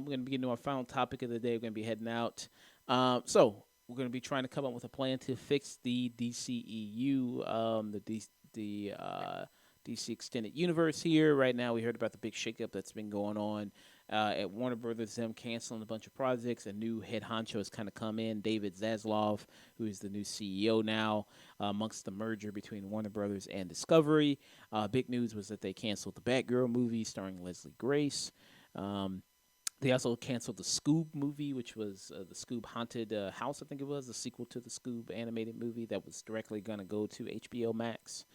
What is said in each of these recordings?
We're going to be getting to our final topic of the day. We're going to be heading out. We're going to be trying to come up with a plan to fix the DCEU, DC Extended Universe here. Right now, we heard about the big shakeup that's been going on at Warner Brothers, them canceling a bunch of projects. A new head honcho has kind of come in, David Zaslav, who is the new CEO now, amongst the merger between Warner Brothers and Discovery. Big news was that they canceled the Batgirl movie starring Leslie Grace. Um, they also canceled the Scoob movie, which was the Scoob Haunted House, I think it was, the sequel to the Scoob animated movie that was directly going to go to HBO Max.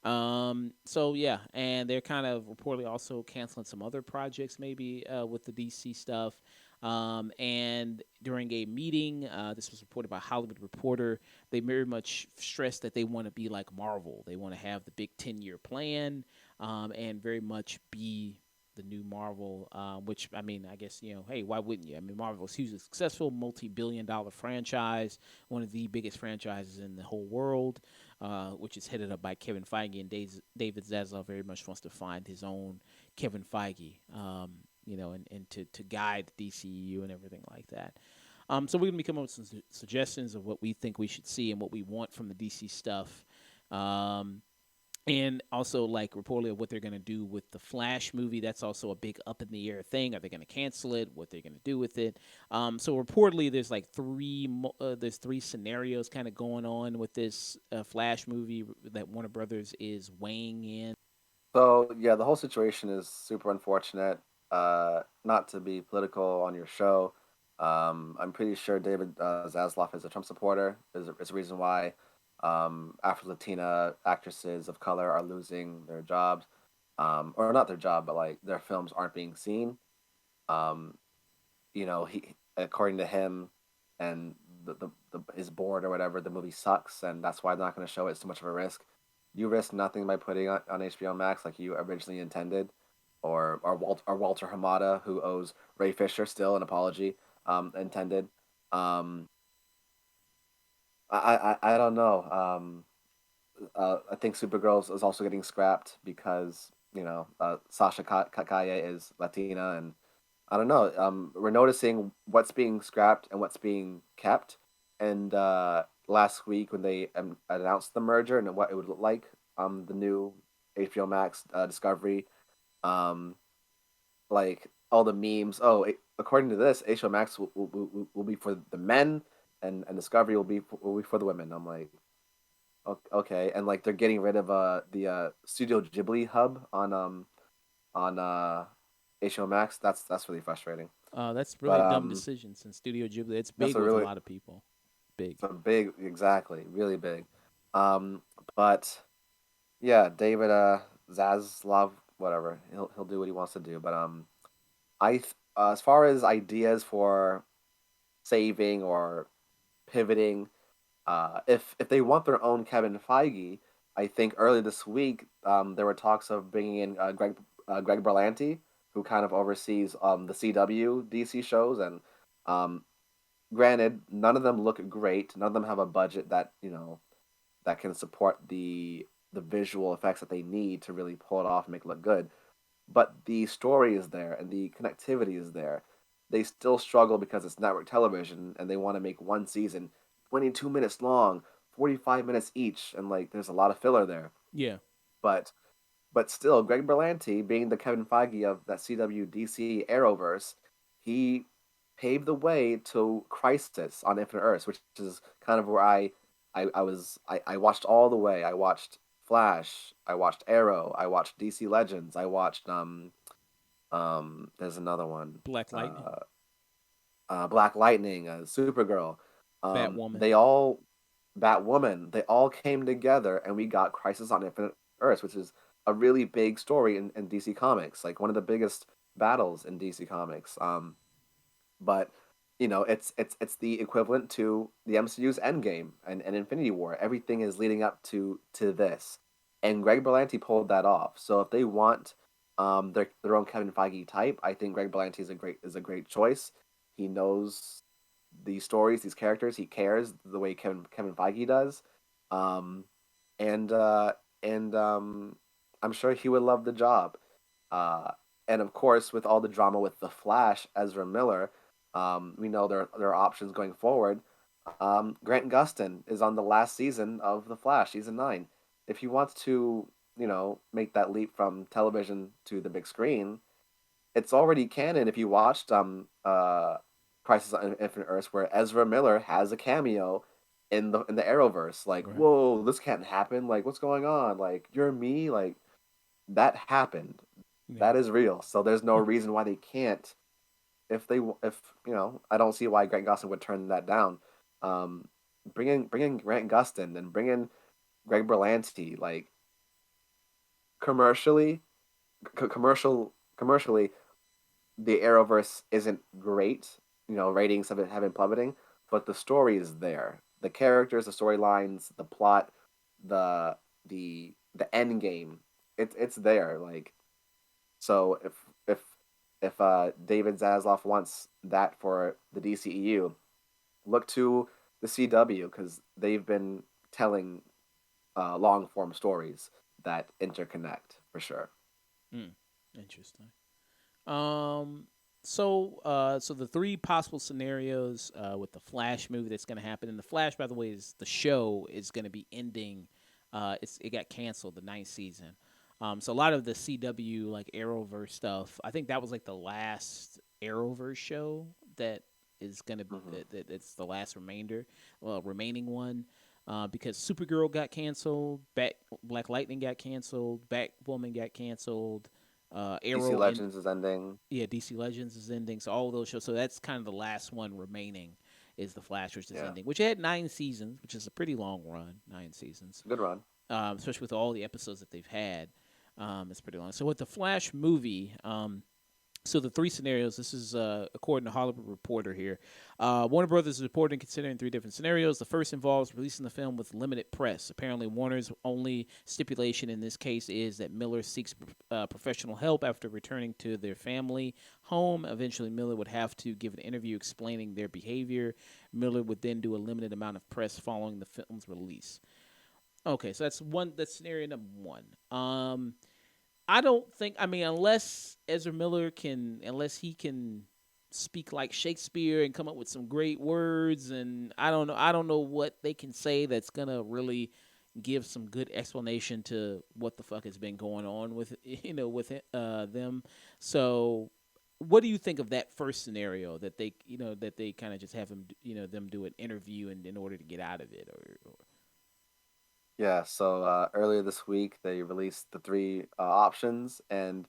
Yeah, and they're kind of reportedly also canceling some other projects, maybe with the DC stuff. And during a meeting, this was reported by Hollywood Reporter, they very much stressed that they want to be like Marvel. They want to have the big 10-year plan and very much be the new Marvel, which, I mean, I guess, hey, why wouldn't you? I mean, Marvel's hugely successful, multi-billion-dollar franchise, one of the biggest franchises in the whole world, which is headed up by Kevin Feige, and David Zaslav very much wants to find his own Kevin Feige, and to guide the DCU and everything like that. So we're going to be coming up with some suggestions of what we think we should see and what we want from the DC stuff. And also, like, reportedly of what they're going to do with the Flash movie. That's also a big up in the air thing. Are they going to cancel it? What they're going to do with it? So reportedly, there's like three scenarios kind of going on with this Flash movie that Warner Brothers is weighing in. So yeah, the whole situation is super unfortunate. Not to be political on your show, I'm pretty sure David Zaslav is a Trump supporter. Is a reason why Afro Latina actresses of color are losing their jobs, or not their job, but like their films aren't being seen. Um, he according to him, and his board or whatever, the movie sucks, and that's why they're not going to show it. It's too much of a risk. You risk nothing by putting it on HBO Max like you originally intended, or Walter Hamada, who owes Ray Fisher still an apology, intended. Um, I don't know. I think Supergirl is also getting scrapped because Sasha Kaye is Latina, and I don't know. We're noticing what's being scrapped and what's being kept. And last week when they announced the merger and what it would look like, the new HBO Max Discovery, um, like all the memes. Oh, according to this, HBO Max will be for the men, and Discovery will be for the women. I'm like, okay, and like they're getting rid of the Studio Ghibli hub on HBO Max. That's really frustrating. That's really But a dumb decision since Studio Ghibli. It's that's big a with a really lot of people. Big. it's a big, exactly, really big. But yeah, David Zaslav, whatever, he'll do what he wants to do. But as far as ideas for saving or pivoting, if they want their own Kevin Feige, I think early this week there were talks of bringing in Greg Berlanti, who kind of oversees the CW DC shows, and um, granted, none of them look great. None of them have a budget that that can support the visual effects that they need to really pull it off and make it look good. But the story is there and the connectivity is there. They still struggle because it's network television and they want to make one season 22 minutes long, 45 minutes each, and like there's a lot of filler there. Yeah. But still, Greg Berlanti, being the Kevin Feige of that CW DC Arrowverse, he paved the way to Crisis on Infinite Earths, which is kind of where I watched all the way. I watched Flash, I watched Arrow, I watched DC Legends, I watched there's another one, Black Lightning. Black Lightning, Supergirl. Batwoman. They all Batwoman. They all came together, and we got Crisis on Infinite Earths, which is a really big story in DC Comics, like one of the biggest battles in DC Comics. But it's the equivalent to the MCU's Endgame and Infinity War. Everything is leading up to this, and Greg Berlanti pulled that off. So if they want their own Kevin Feige type. I think Greg Berlanti is a great choice. He knows these stories, these characters. He cares the way Kevin Feige does, um, and uh, and I'm sure he would love the job. Uh, and of course, with all the drama with the Flash, Ezra Miller, we know there are options going forward. Grant Gustin is on the last season of The Flash, season 9. If he wants to, make that leap from television to the big screen, it's already canon. If you watched Crisis on Infinite Earths, where Ezra Miller has a cameo in the Arrowverse, like, Right. whoa, this can't happen. Like, what's going on? Like, you're me. Like, that happened. Yeah. That is real. So there's no reason why they can't. If I don't see why Grant Gustin would turn that down. Um, bring in Grant Gustin and bring in Greg Berlanti. Like commercially, commercially, the Arrowverse isn't great. Ratings have been plummeting, but the story is there. The characters, the storylines, the plot, the the end game. It's there. Like so, if David Zaslav wants that for the DCEU, look to the CW because they've been telling long form stories that interconnect for sure. Mm. Interesting. Um. So the three possible scenarios with the Flash movie that's going to happen, and the Flash, by the way, is the show is going to be ending. It got canceled the ninth season. So a lot of the CW like Arrowverse stuff, I think that was like the last Arrowverse show that is gonna Mm-hmm. that it's the last remaining one. Because Supergirl got canceled, Black Lightning got canceled, Batwoman got canceled, DC Arrow and Legends is ending. yeah, DC Legends is ending. So all of those shows. So that's kind of the last one remaining is the Flash, which is Yeah, ending, which had 9 seasons, which is a pretty long run, 9 seasons, good run. especially with all the episodes that they've had. It's pretty long. So with the Flash movie, so the three scenarios. This is according to Hollywood Reporter here. Warner Brothers is reporting considering three different scenarios. The first involves releasing the film with limited press. Apparently, Warner's only stipulation in this case is that Miller seeks professional help after returning to their family home. Eventually, Miller would have to give an interview explaining their behavior. Miller would then do a limited amount of press following the film's release. Okay, so that's one. That's scenario number one. I don't think. I mean, unless he can speak like Shakespeare and come up with some great words, and I don't know. I don't know what they can say that's gonna really give some good explanation to what the fuck has been going on with with them. So, what do you think of that first scenario that they kind of just have him them do an interview and in order to get out of it or Yeah, so earlier this week they released the three options, and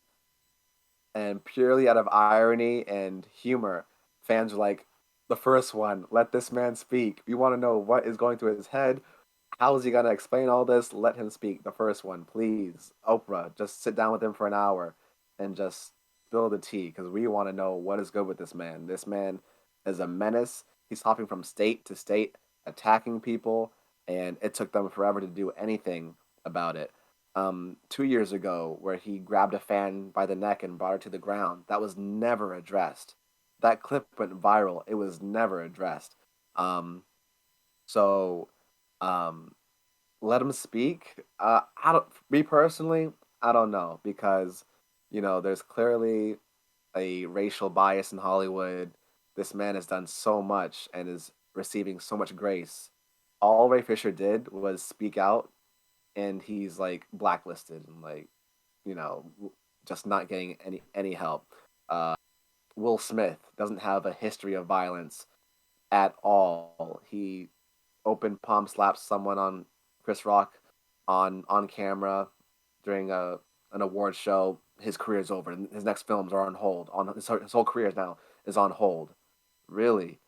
purely out of irony and humor, fans are like, the first one, let this man speak. We want to know what is going through his head. How is he gonna explain all this? Let him speak. The first one, please. Oprah, just sit down with him for an hour and just spill the tea because we want to know what is good with this man. This man is a menace. He's hopping from state to state, attacking people, and it took them forever to do anything about it. 2 years ago, where he grabbed a fan by the neck and brought her to the ground, that was never addressed. That clip went viral. It was never addressed. Um, so um, let him speak. I don't. Me personally, I don't know because there's clearly a racial bias in Hollywood. This man has done so much and is receiving so much grace. All Ray Fisher did was speak out, and he's like blacklisted and like you know just not getting any help. Uh, Will Smith doesn't have a history of violence at all. He open palm slaps someone on Chris Rock on camera during a an award show. His career's over. His next films are on hold. On his whole career now is on hold. Really,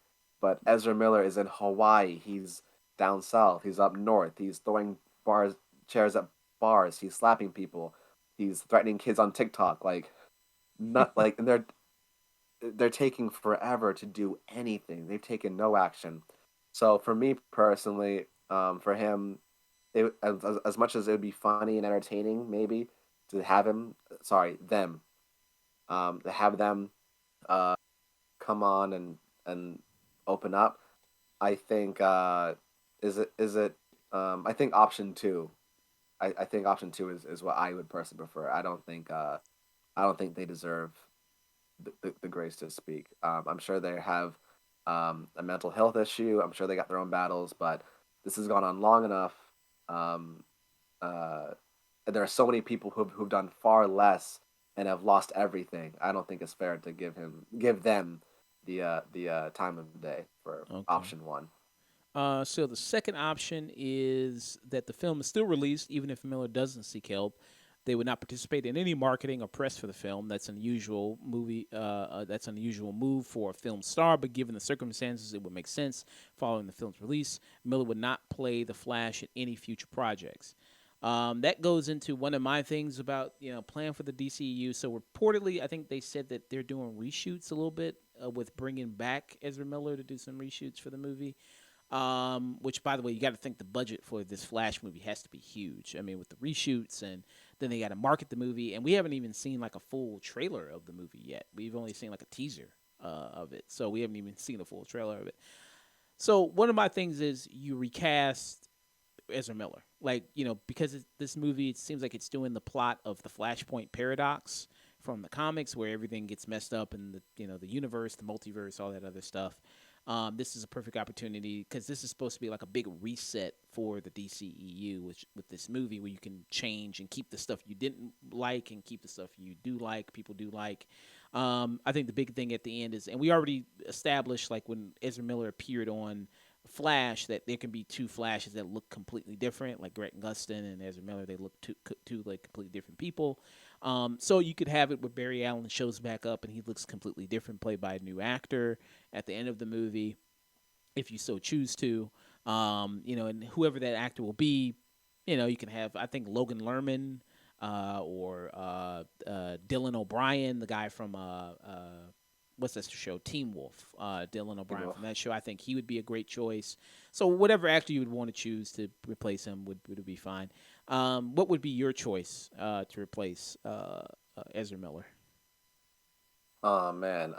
but Ezra Miller is in Hawaii. He's down south. He's up north. He's throwing chairs at bars. He's slapping people. He's threatening kids on TikTok. Like not like, and they're taking forever to do anything. They've taken no action. So for me personally, for him, as much as it would be funny and entertaining, maybe to have him, sorry, them, to have them uh, come on and open up. I think is it I think option two. I think option two is what I would personally prefer. I don't think they deserve the grace to speak. I'm sure they have a mental health issue. I'm sure they got their own battles, but this has gone on long enough. Um, uh, there are so many people who've done far less and have lost everything. I don't think it's fair to give them the time of the day for Okay. option one. So the second option is that the film is still released even if Miller doesn't seek help. They would not participate in any marketing or press for the film. That's an unusual movie. That's an unusual move for a film star, but given the circumstances, it would make sense. Following the film's release, Miller would not play the Flash in any future projects. That goes into one of my things about plan for the DCU. So reportedly, I think they said that they're doing reshoots a little bit with bringing back Ezra Miller to do some reshoots for the movie. Which, by the way, you got to think the budget for this Flash movie has to be huge. I mean, with the reshoots, and then they got to market the movie, and we haven't even seen like a full trailer of the movie yet. We've only seen like a teaser of it, so we haven't even seen a full trailer of it. So one of my things is you recast Ezra Miller, like because this movie, it seems like it's doing the plot of the Flashpoint paradox from the comics, where everything gets messed up in the universe, the multiverse, all that other stuff. This is a perfect opportunity because this is supposed to be like a big reset for the DCEU with this movie, where you can change and keep the stuff you didn't like and keep the stuff you do like, people do like. I think the big thing at the end is, and we already established, like when Ezra Miller appeared on Flash, that there can be two Flashes that look completely different, like Grant Gustin and Ezra Miller. They look two like completely different people. So you could have it where Barry Allen shows back up and he looks completely different, played by a new actor at the end of the movie, if you so choose to. And whoever that actor will be, you can have, I think, Logan Lerman or Dylan O'Brien, the guy from what's that show, Teen Wolf. Dylan You O'Brien know, from that show. I think he would be a great choice. So whatever actor you would want to choose to replace him would be fine. What would be your choice to replace Ezra Miller? oh man.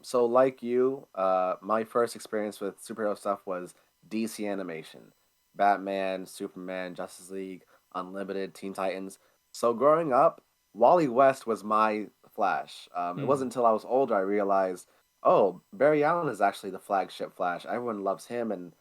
So like you, my first experience with superhero stuff was DC animation, Batman, Superman, Justice League, Unlimited, Teen Titans. So growing up, Wally West was my Flash. It Hmm. wasn't until I was older I realized, oh, Barry Allen is actually the flagship Flash. Everyone loves him, and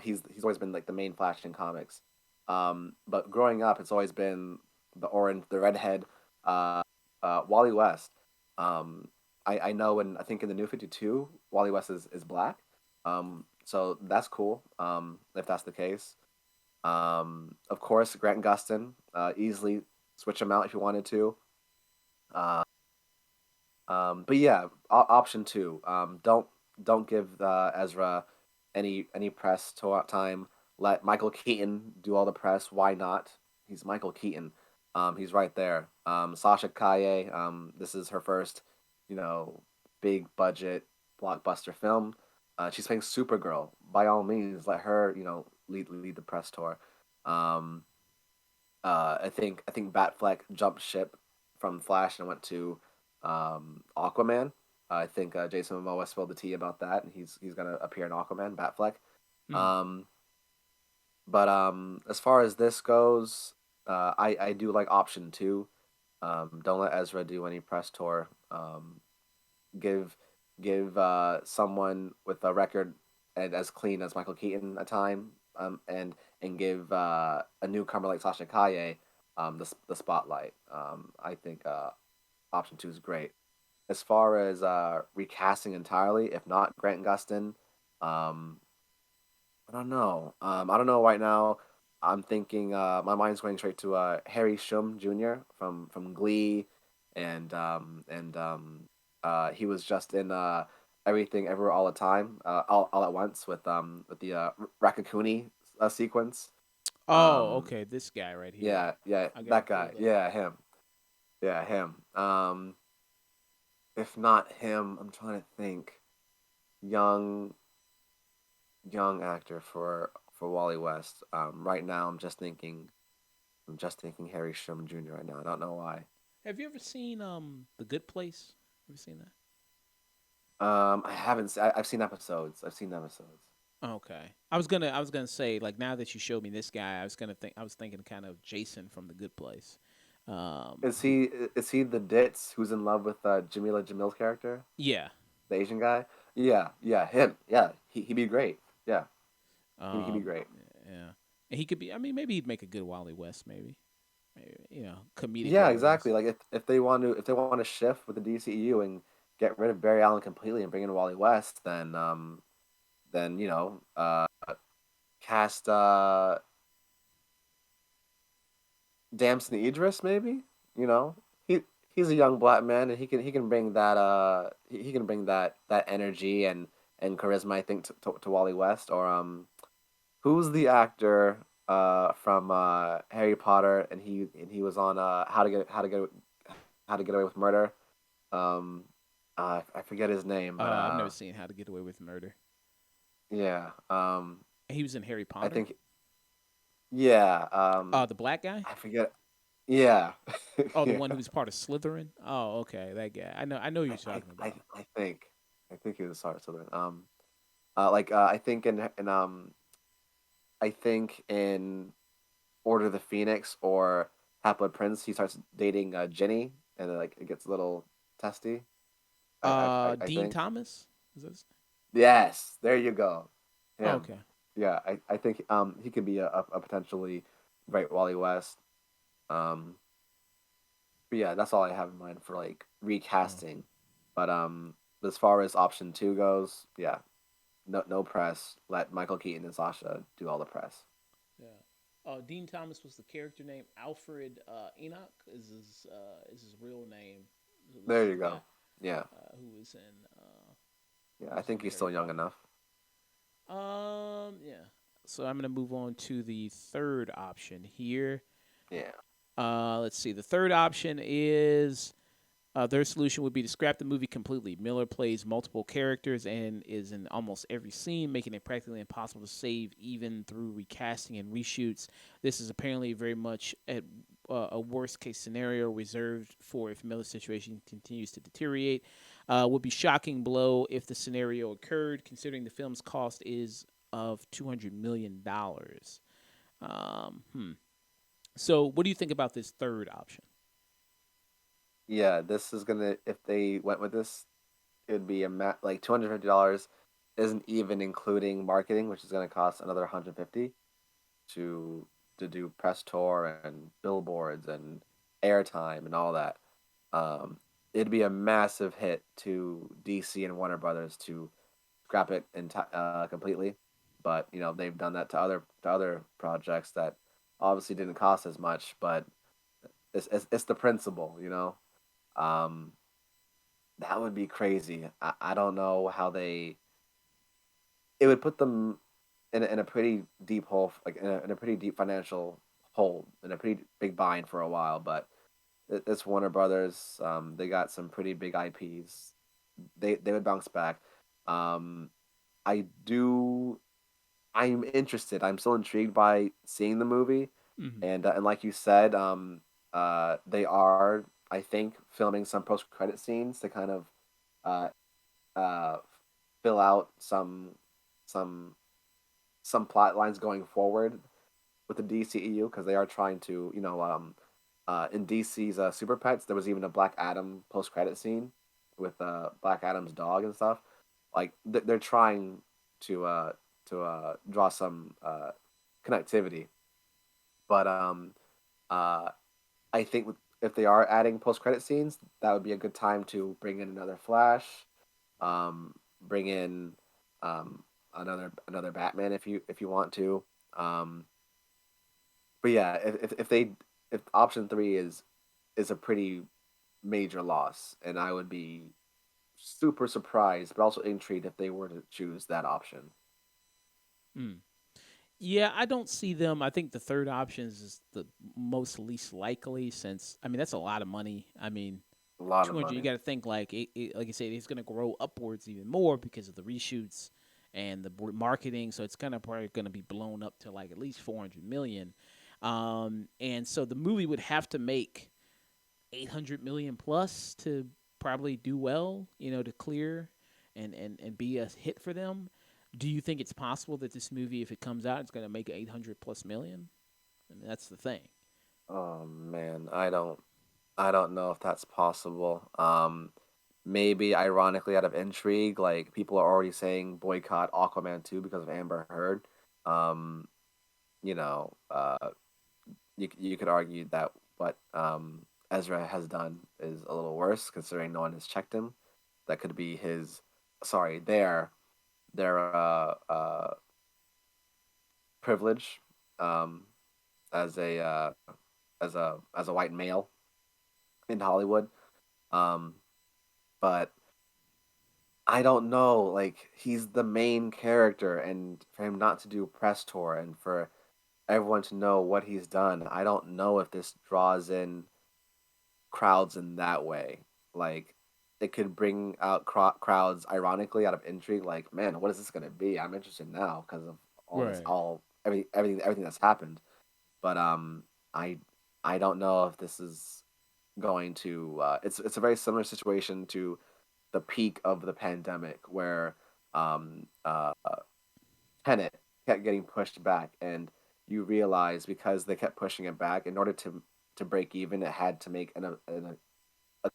he's always been like the main Flash in comics. But growing up, it's always been the redhead, uh, Wally West. Um, I know, and I think in the New 52, Wally West is black. So that's cool. If that's the case. Of course, Grant Gustin, easily switch him out if you wanted to. Uh, but yeah, option two. Don't give Ezra any press time. Let Michael Keaton do all the press. Why not? He's Michael Keaton. He's right there. Sasha Kaye. This is her first, you know, big budget blockbuster film. She's playing Supergirl. By all means, let her, lead the press tour. Um, I think Batfleck jumped ship from Flash and went to Aquaman. I think Jason Momoa spilled the tea about that, and he's gonna appear in Aquaman, Batfleck. Hmm. Um, but as far as this goes, I do like option two. Don't let Ezra do any press tour. Give give someone with a record and as clean as Michael Keaton a time, and give a newcomer like Sasha Kaye the spotlight. I think option two is great. As far as recasting entirely, if not Grant Gustin, um, I don't know. I don't know right now. I'm thinking my mind's going straight to Harry Shum Jr. from Glee, and he was just in Everything Everywhere All the Time, all at once with the Rakakuni sequence. Oh, Um, okay, this guy right here. yeah, I gotta that pull guy. it up. Yeah, him. If not him, I'm trying to think. Young young actor for Wally West. Right now, I'm just thinking I'm just thinking Harry Shum Jr. right now. I don't know why. Have you ever seen The Good Place? Ever seen that? I haven't. I've seen episodes. I've seen episodes. Okay. I was gonna say, like, now that you showed me this guy, I was thinking kind of Jason from The Good Place. Is Who he is he the ditz who's in love with Jamila Jamil's character, Yeah. the Asian guy? Yeah, yeah, him. Yeah, he'd be great. Yeah, he'd be Um great. yeah. And he could be, I mean, maybe he'd make a good Wally West, maybe. Maybe, comedic Yeah, Wally exactly. West. Like if they want to shift with the DCEU and get rid of Barry Allen completely and bring in Wally West, then cast Damson Idris maybe. You know he he's a young black man and he can bring that he can bring that energy and charisma I think to Wally West or who's the actor from Harry Potter and he was on how to get away with murder. Um, I forget his name, but I've never seen How to Get Away with Murder. yeah. He was in Harry I Potter. think yeah. The black guy. I forget. Yeah, Oh, the yeah. one who's part of Slytherin. Oh, okay, that guy. I know who you're I, I, talking I, about. I think, I think he was Sarah Southern. I think in Order of the Phoenix or Half Blood Prince, he starts dating Ginny, and then, like it gets a little testy. I Dean think. Thomas. Is this? Yes, there you go. Oh, Him. okay. Yeah, I think he could be a potentially great Wally West. Um, but yeah, that's all I have in mind for like Oh, recasting. But as far as option two goes, yeah, no press. Let Michael Keaton and Sasha do all the press. yeah. Dean Thomas was the character name. Alfred Enoch is his real name. So this There is you the guy go. Yeah, who yeah. I was think in he's Harry still young Potter. enough. Yeah. So I'm gonna move on to the third option here. Yeah, Let's see. The third option is their solution would be to scrap the movie completely. Miller plays multiple characters and is in almost every scene, making it practically impossible to save even through recasting and reshoots. This is apparently very much a worst case scenario reserved for if Miller's situation continues to deteriorate. Would be shocking blow if the scenario occurred, considering the film's cost is of $200 million. Hmm. So, what do you think about this third option? yeah. This is gonna if they went with this, it'd be like $250 isn't even including marketing, which is gonna cost another 150 to do press tour and billboards and airtime and all that. Um, it'd be a massive hit to DC and Warner Brothers to scrap it completely, but they've done that to other projects that obviously didn't cost as much, but it's the principle. Um, that would be crazy. I don't know how they. It would put them in a pretty deep hole, like in a pretty deep financial hole, in a pretty big bind for a while. But this Warner Brothers, they got some pretty big IPs. They would bounce back. Um, I do. I'm interested. I'm still intrigued by seeing the movie, Mm-hmm. and like you said, they are, I think, filming some post credit scenes to kind of uh uh fill out some some plot lines going forward with the DCEU because they are trying to, in DC's Super Pets, there was even a Black Adam post credit scene with Black Adam's dog and stuff. Like they're trying to draw some connectivity, but uh, I think if they are adding post credit scenes, that would be a good time to bring in another Flash, bring in another Batman if you want to. Um, but yeah, if option three is a pretty major loss, and I would be super surprised, but also intrigued if they were to choose that option. Mm. Yeah, I don't see them. I think the third option is the most least likely since I mean that's a lot of money. I mean, A lot of 200 you money. got to think like like I said it's going to grow upwards even more because of the reshoots and the marketing, so it's kind of probably going to be blown up to like at least 400 million. And so the movie would have to make 800 million plus to probably do well, to clear and be a hit for them. Do you think it's possible that this movie, if it comes out, it's going to make 800 plus million? I mean, that's the thing. Oh man, I don't know if that's possible. Maybe ironically, out of intrigue, like people are already saying boycott Aquaman 2 because of Amber Heard. Um, you know, you could argue that what Ezra has done is a little worse, considering no one has checked him. That could be his, sorry, their privilege, um, as a as a white male in Hollywood. Um, but I don't know. Like he's the main character, and for him not to do a press tour and for everyone to know what he's done, I don't know if this draws in crowds in that way. Like it could bring out crowds ironically out of intrigue. Like, man, what is this gonna be? I'm interested now because of all this, Right. everything that's happened. But I I don't know if this is going to. It's a very similar situation to the peak of the pandemic where um, uh, Tenet kept getting pushed back, and you realize because they kept pushing it back, in order to break even, it had to make a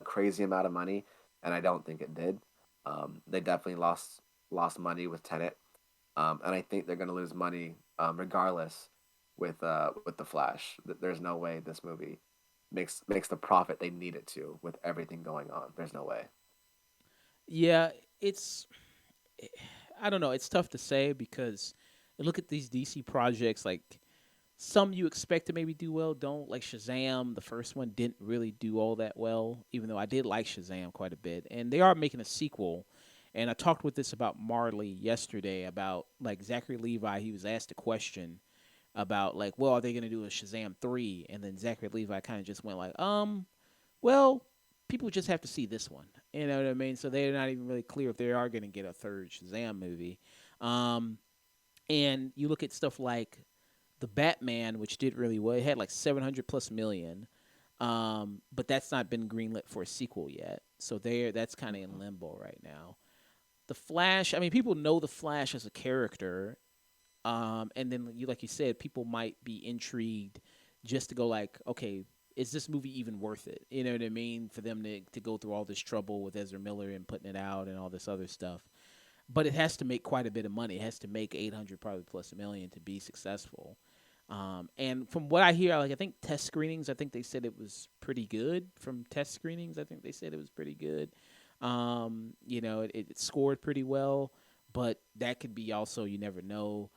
crazy amount of money, and I don't think it did. They definitely lost money with Tenet, and I think they're going to lose money regardless with the Flash. There's no way this movie makes the profit they need it to with everything going on. There's no way. Yeah, it's I don't know. It's tough to say because you look at these DC projects, like some you expect to maybe do well, don't. Like Shazam, the first one didn't really do all that well, even though I did like Shazam quite a bit. And they are making a sequel. And I talked with this about Marley yesterday about like Zachary Levi. He was asked a question about like, well, are they going to do a Shazam 3? And then Zachary Levi kind of just went like, well, people just have to see this one. You know what I mean? So they're not even really clear if they are going to get a third Shazam movie. Um, and you look at stuff like the Batman, which did really well. It had like 700 plus million, but that's not been greenlit for a sequel yet. So that's kind of in limbo right now. The Flash, I mean, people know the Flash as a character, and then like you said, people might be intrigued just to go like, okay, is this movie even worth it? You know what I mean? For them to go through all this trouble with Ezra Miller and putting it out and all this other stuff. But it has to make quite a bit of money. It has to make 800 probably plus a million to be successful. And from what I hear, like I think test screenings, I think they said it was pretty good. From test screenings, I think they said it was pretty good. It scored pretty well, but that could be also you never know.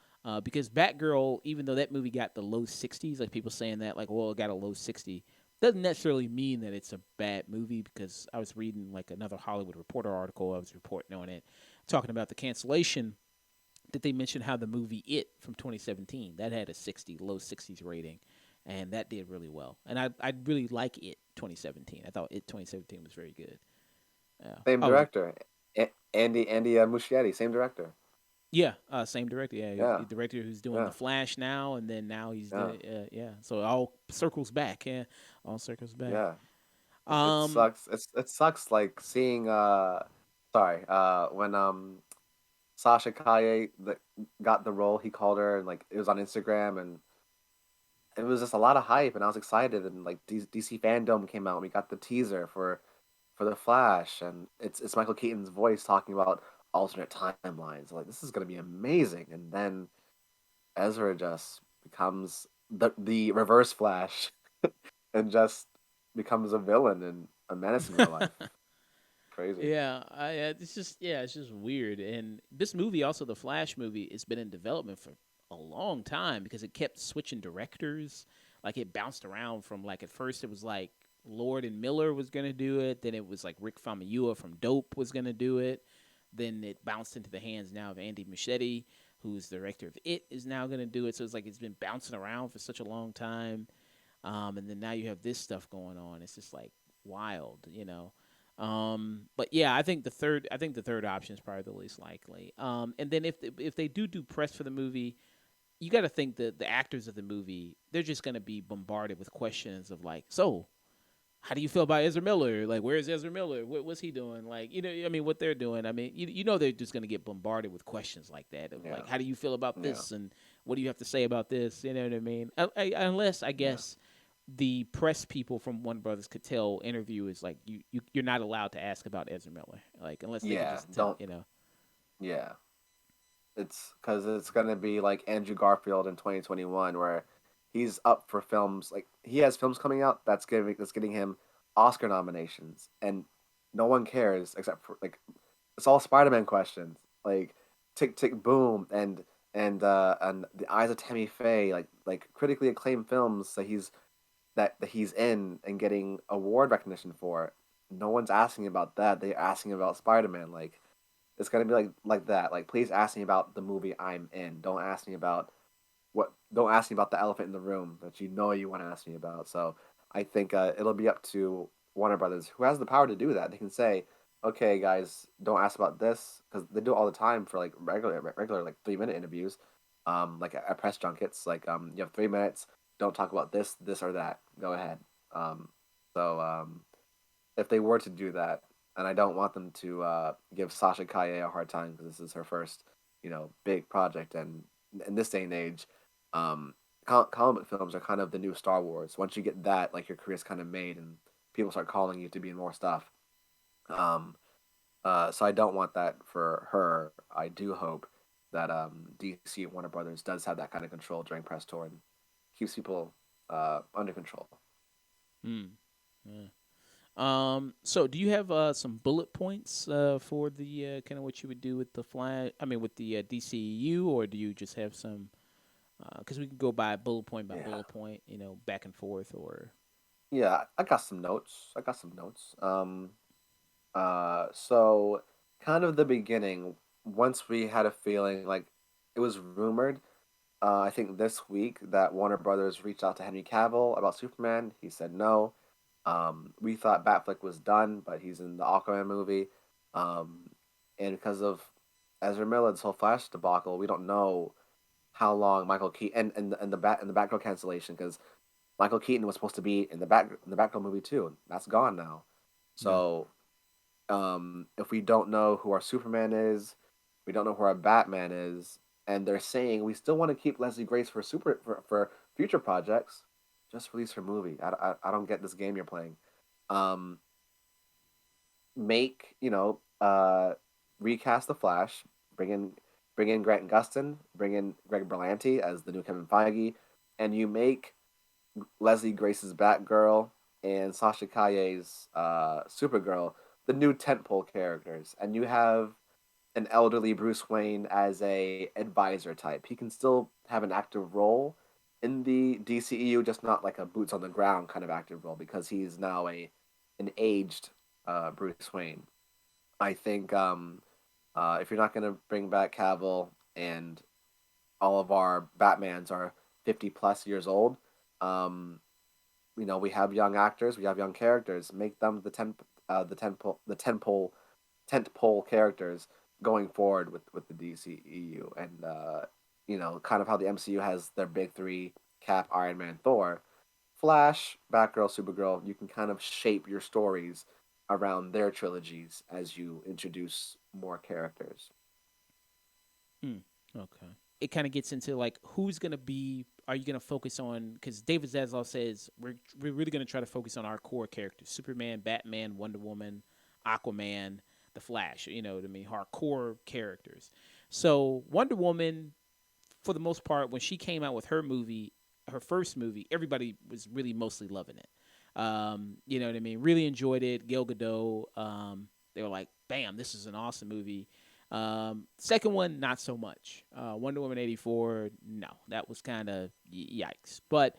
Because Batgirl, even though that movie got the low 60s, like people saying that, like, well, it got a low 60, doesn't necessarily mean that it's a bad movie. Because I was reading like another Hollywood Reporter article, I was reporting on it, talking about the cancellation. That they mentioned how the movie It from 2017 that had a 60 low 60s rating, and that did really well. And I really like It 2017. I thought It 2017 was very good. Yeah. Same Oh, director, Andy Muschietti, same director. yeah, same director. Yeah, Yeah, the director who's doing yeah, The Flash now, and then now he's yeah, doing yeah. So it all circles back. Yeah, all circles back. yeah. It Um, sucks. It sucks like seeing sorry, when Sasha Kaye got the role, he called her and like it was on Instagram, and it was just a lot of hype, and I was excited, and like DC fandom came out and we got the teaser for the Flash, and it's Michael Keaton's voice talking about alternate timelines. Like this is gonna be amazing, and then Ezra just becomes the reverse Flash and just becomes a villain and a menace in real life. Crazy. it's just weird. And this movie, also the Flash movie, has been in development for a long time because it kept switching directors. Like it bounced around from like at first it was like Lord and Miller was gonna do it, then it was like Rick Famuyiwa from Dope was gonna do it, then it bounced into the hands now of Andy Muschietti, who's the director of It, is now gonna do it. So it's like it's been bouncing around for such a long time. And then now you have this stuff going on. It's just like wild. But yeah, I think the third option is probably the least likely. And then if they do press for the movie, you got to think that the actors of the movie, they're just going to be bombarded with questions of like, so how do you feel about Ezra Miller? Like, where's Ezra Miller? What's he doing? Like, I mean, what they're doing. I mean, they're just going to get bombarded with questions like that of Yeah, like, how do you feel about yeah, this? And what do you have to say about this? You know what I mean? Unless, I yeah, guess, the press people from One Brothers could tell interviewers, like, you're not allowed to ask about Ezra Miller. Like, unless they could yeah. just tell, Don't. Yeah, it's because it's gonna be like Andrew Garfield in 2021, where he's up for films. Like he has films coming out that's getting him Oscar nominations, and no one cares except for like it's all Spider-Man questions. Like Tick Tick Boom and The Eyes of Tammy Faye, like critically acclaimed films that he's in and getting award recognition for. No one's asking about that. They're asking about Spider-Man. Like it's gonna be like that. Like please ask me about the movie I'm in. Don't ask me about what. Don't ask me about the elephant in the room that you know you want to ask me about. So I think it'll be up to Warner Brothers, who has the power to do that. They can say, okay, guys, don't ask about this because they do it all the time for like regular like 3 minute interviews, like at press junkets. Like you have 3 minutes. Don't talk about this or that. Go ahead. Um, so if they were to do that, and I don't want them to give Sasha Kaye a hard time because this is her first, big project, and in this day and age, um, comic films are kind of the new Star Wars. Once you get that, like your career's kind of made, and people start calling you to be in more stuff. Um, so I don't want that for her. I do hope that DC and Warner Brothers does have that kind of control during press tour and keeps people under control. Hmm. Yeah. So do you have some bullet points for the kind of what you would do with the Flash? I mean, with the DCEU, or do you just have some? Because we can go by Yeah. bullet point, back and forth, or Yeah, I got some notes. So kind of the beginning, once we had a feeling like it was rumored, I think this week that Warner Brothers reached out to Henry Cavill about Superman. He said no. We thought Batfleck was done, but he's in the Aquaman movie. Um, and because of Ezra Miller, this whole Flash debacle, we don't know how long Michael Keaton and the Batgirl cancellation because Michael Keaton was supposed to be in the Batgirl movie too. That's gone now. yeah. So if we don't know who our Superman is, we don't know who our Batman is, and they're saying we still want to keep Leslie Grace for future projects, just release her movie. I don't get this game you're playing. Um, make recast the Flash, bring in bring in Grant Gustin, bring in Greg Berlanti as the new Kevin Feige, and you make Leslie Grace's Batgirl and Sasha Calle's Supergirl the new tentpole characters, and you have an elderly Bruce Wayne as a advisor type. He can still have an active role in the DCEU, just not like a boots on the ground kind of active role because he's now a an aged Bruce Wayne. I think if you're not going to bring back Cavill and all of our Batmans are 50 plus years old, um, we have young actors, we have young characters. Make them tent pole characters going forward with the DCEU, and kind of how the MCU has their big three: Cap, Iron Man, Thor. Flash, Batgirl, Supergirl. You can kind of shape your stories around their trilogies as you introduce more characters. Hmm. Okay. It kind of gets into like who's gonna be. Are you gonna focus on? Because David Zaslav says we're really gonna try to focus on our core characters: Superman, Batman, Wonder Woman, Aquaman, the Flash. You know what I mean? Our core characters. So Wonder Woman, for the most part, when she came out with her first movie, everybody was really mostly loving it. You know what I mean? Really enjoyed it. Gal Gadot. They were like, "Bam, this is an awesome movie." Second one, not so much. Wonder Woman 84, no, that was kind of yikes. But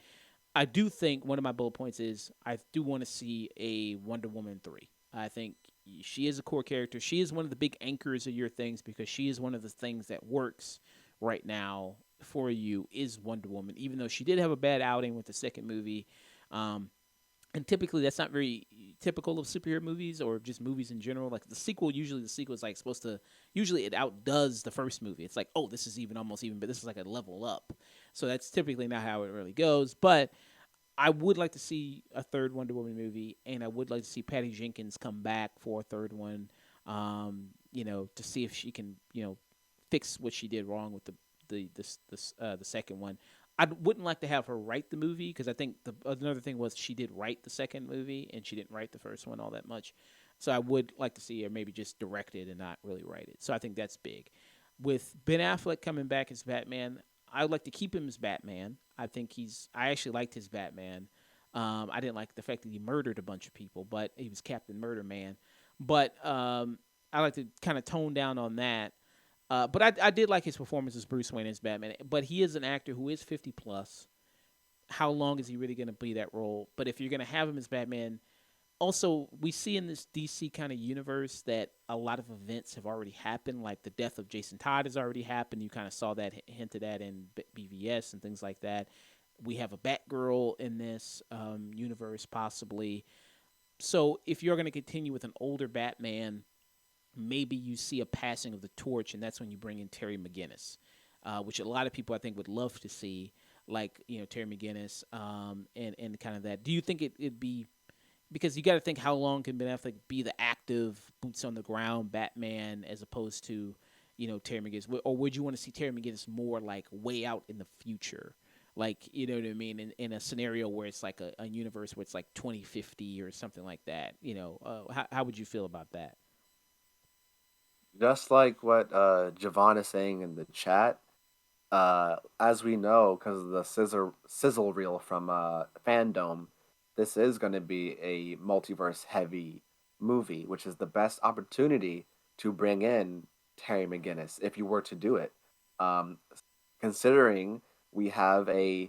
I do think one of my bullet points is I do want to see a Wonder Woman 3. I think she is a core character. She is one of the big anchors of your things because she is one of the things that works right now for you is Wonder Woman, even though she did have a bad outing with the second movie. Um, and typically that's not very typical of superhero movies or just movies in general. Like the sequel is like supposed to usually it outdoes the first movie. It's like, oh, this is even almost even, but this is like a level up. So that's typically not how it really goes. But I would like to see a third Wonder Woman movie, and I would like to see Patty Jenkins come back for a third one. To see if she can, fix what she did wrong with the second one. I wouldn't like to have her write the movie because I think another thing was she did write the second movie and she didn't write the first one all that much. So I would like to see her maybe just direct it and not really write it. So I think that's big. With Ben Affleck coming back as Batman, I would like to keep him as Batman. I think I actually liked his Batman. I didn't like the fact that he murdered a bunch of people, but he was Captain Murder Man. But I like to kind of tone down on that. But I did like his performance as Bruce Wayne as Batman. But he is an actor who is 50 plus. How long is he really going to be that role? But if you're going to have him as Batman, also we see in this DC kind of universe that a lot of events have already happened. Like the death of Jason Todd has already happened. You kind of saw that hinted at in BVS and things like that. We have a Batgirl in this universe possibly. So if you're going to continue with an older Batman, maybe you see a passing of the torch, and that's when you bring in Terry McGinnis, which a lot of people I think would love to see, like Terry McGinnis, and kind of that. Do you think it'd be because you got to think how long can Ben Affleck be the active boots on the ground Batman as opposed to Terry McGinnis, or would you want to see Terry McGinnis more like way out in the future? Like, you know what I mean, in a scenario where it's like a universe where it's like 2050 or something like that. How would you feel about that? Just like what Javon is saying in the chat, as we know, because of the sizzle reel from Fandom, this is going to be a multiverse heavy movie, which is the best opportunity to bring in Terry McGinnis if you were to do it. Um, Considering we have a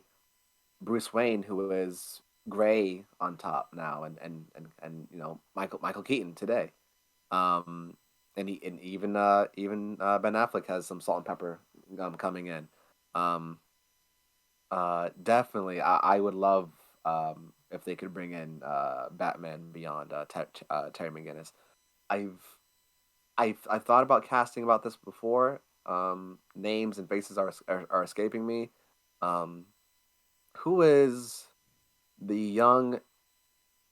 Bruce Wayne who is gray on top now, and Michael Keaton today. Um, and even Ben Affleck has some salt and pepper coming in. Um, Definitely, I would love if they could bring in Batman Beyond Terry McGinnis. I've I've thought about casting about this before. Names and faces are escaping me. Um, who is the young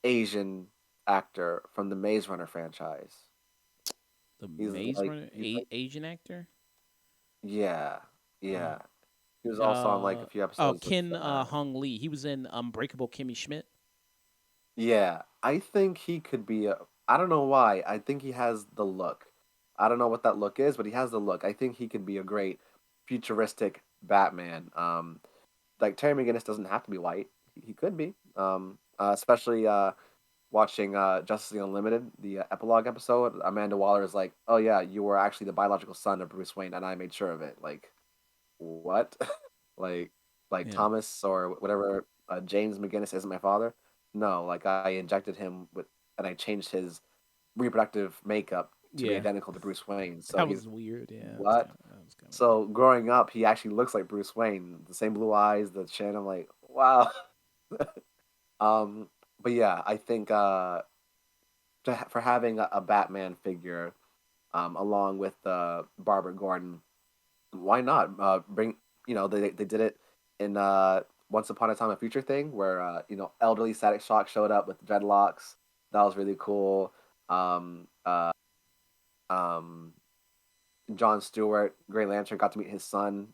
Asian actor from the Maze Runner franchise? The He's Maze like Runner he's like Asian actor? yeah, Uh, yeah. He was also on like a few episodes with Ken Hung Lee. He was in Unbreakable Kimmy Schmidt. yeah. I think he could be a. I don't know why. I think he has the look. I don't know what that look is, but he has the look. I think he could be a great futuristic Batman. Like Terry McGinnis doesn't have to be white. He could be. Especially watching Justice League Unlimited, the epilogue episode. Amanda Waller is like, "Oh yeah, you were actually the biological son of Bruce Wayne, and I made sure of it." Like, what? like like Yeah. Thomas or whatever James McGinnis isn't my father. No, like I injected him with and I changed his reproductive makeup to be Yeah. identical to Bruce Wayne. So That he's was weird. Yeah. what? That was kind of weird. So growing up, he actually looks like Bruce Wayne. The same blue eyes, the chin. I'm like, wow. um, but yeah, I think for having a Batman figure along with Barbara Gordon, why not bring they did it in Once Upon a Time a Future thing where elderly Static Shock showed up with dreadlocks. That was really cool. um um John Stewart, Grey Lantern, got to meet his son,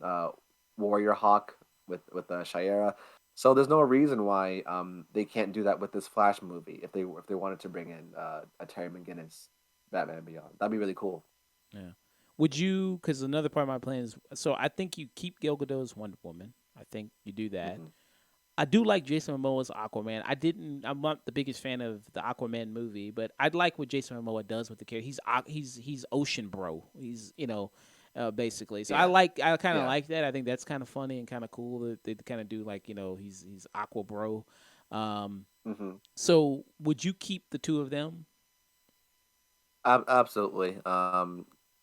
Warrior Hawk with Shayera. So there's no reason why they can't do that with this Flash movie if they wanted to bring in a Terry McGinnis Batman and Beyond. That'd be really cool. Yeah. Would you? Because another part of my plan is so I think you keep Gal Gadot's Wonder Woman. I think you do that. Hmm. I do like Jason Momoa's Aquaman. I'm not the biggest fan of the Aquaman movie, but I like what Jason Momoa does with the character. He's Ocean Bro. He's basically. So Yeah, I kind of yeah. like that. I think that's kind of funny and kind of cool that they kind of do like he's Aqua Bro. Um, Hmm. so would you keep the two of them? Absolutely.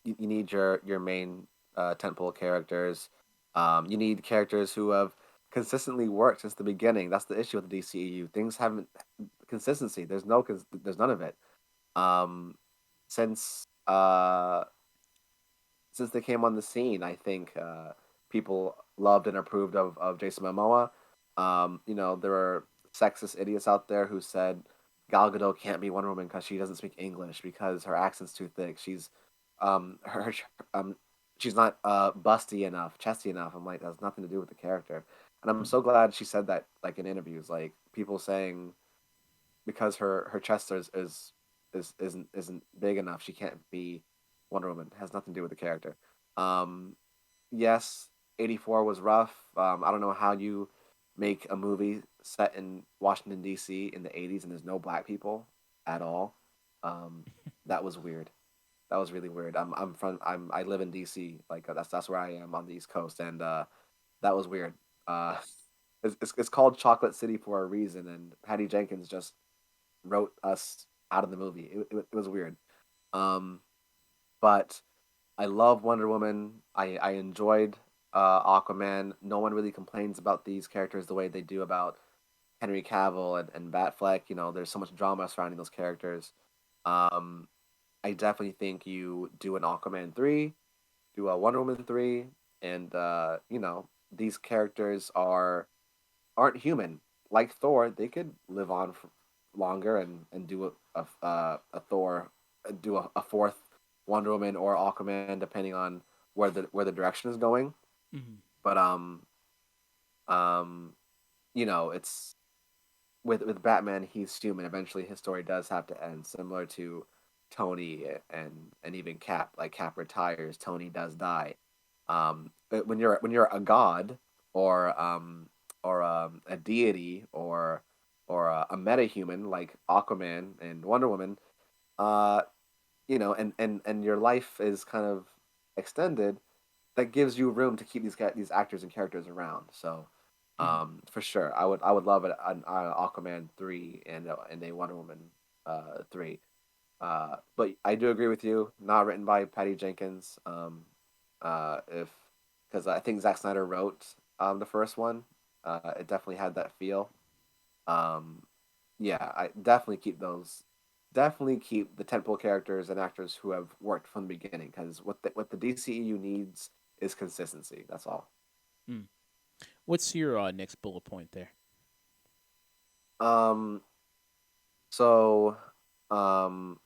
You need your main tentpole characters. You need characters who have consistently worked since the beginning. That's the issue with the DCEU. Things haven't consistency. There's none of it. Um, since uh since they came on the scene, I think people loved and approved of Jason Momoa. There are sexist idiots out there who said Gal Gadot can't be Wonder Woman because she doesn't speak English because her accent's too thick. Her um she's not busty enough, chesty enough. I'm like, that has nothing to do with the character. And I'm so glad she said that, like in interviews, like people saying because her chest isn't big enough, she can't be Wonder Woman. It has nothing to do with the character. Um, yes, '84 was rough. I don't know how you make a movie set in Washington D.C. in the '80s and there's no black people at all. Um, that was weird. That was really weird. I live in D.C. Like that's where I am on the East Coast, and that was weird. Uh, it's called Chocolate City for a reason, and Patty Jenkins just wrote us out of the movie. It was weird. Um, but I love Wonder Woman. I enjoyed Aquaman. No one really complains about these characters the way they do about Henry Cavill and Batfleck. There's so much drama surrounding those characters. Um, I definitely think you do an Aquaman 3, do a Wonder Woman 3, and these characters aren't human. Like Thor, they could live on for longer and do a Thor, do a fourth Wonder Woman or Aquaman, depending on where the direction is going. Mhm. But um, it's with Batman, he's human. Eventually, his story does have to end, similar to Tony and even Cap. Like Cap retires, Tony does die. But when you're a god or a deity or a metahuman like Aquaman and Wonder Woman, uh, and your life is kind of extended, that gives you room to keep these actors and characters around. So, Mhm. for sure, I would love an Aquaman 3 and a Wonder Woman 3. But I do agree with you. Not written by Patty Jenkins. If Because I think Zack Snyder wrote the first one. It definitely had that feel. Um, yeah, I definitely keep those. Definitely keep the tentpole characters and actors who have worked from the beginning. Because what the DCEU needs is consistency. That's all. Mm. What's your next bullet point there? Um, so, um,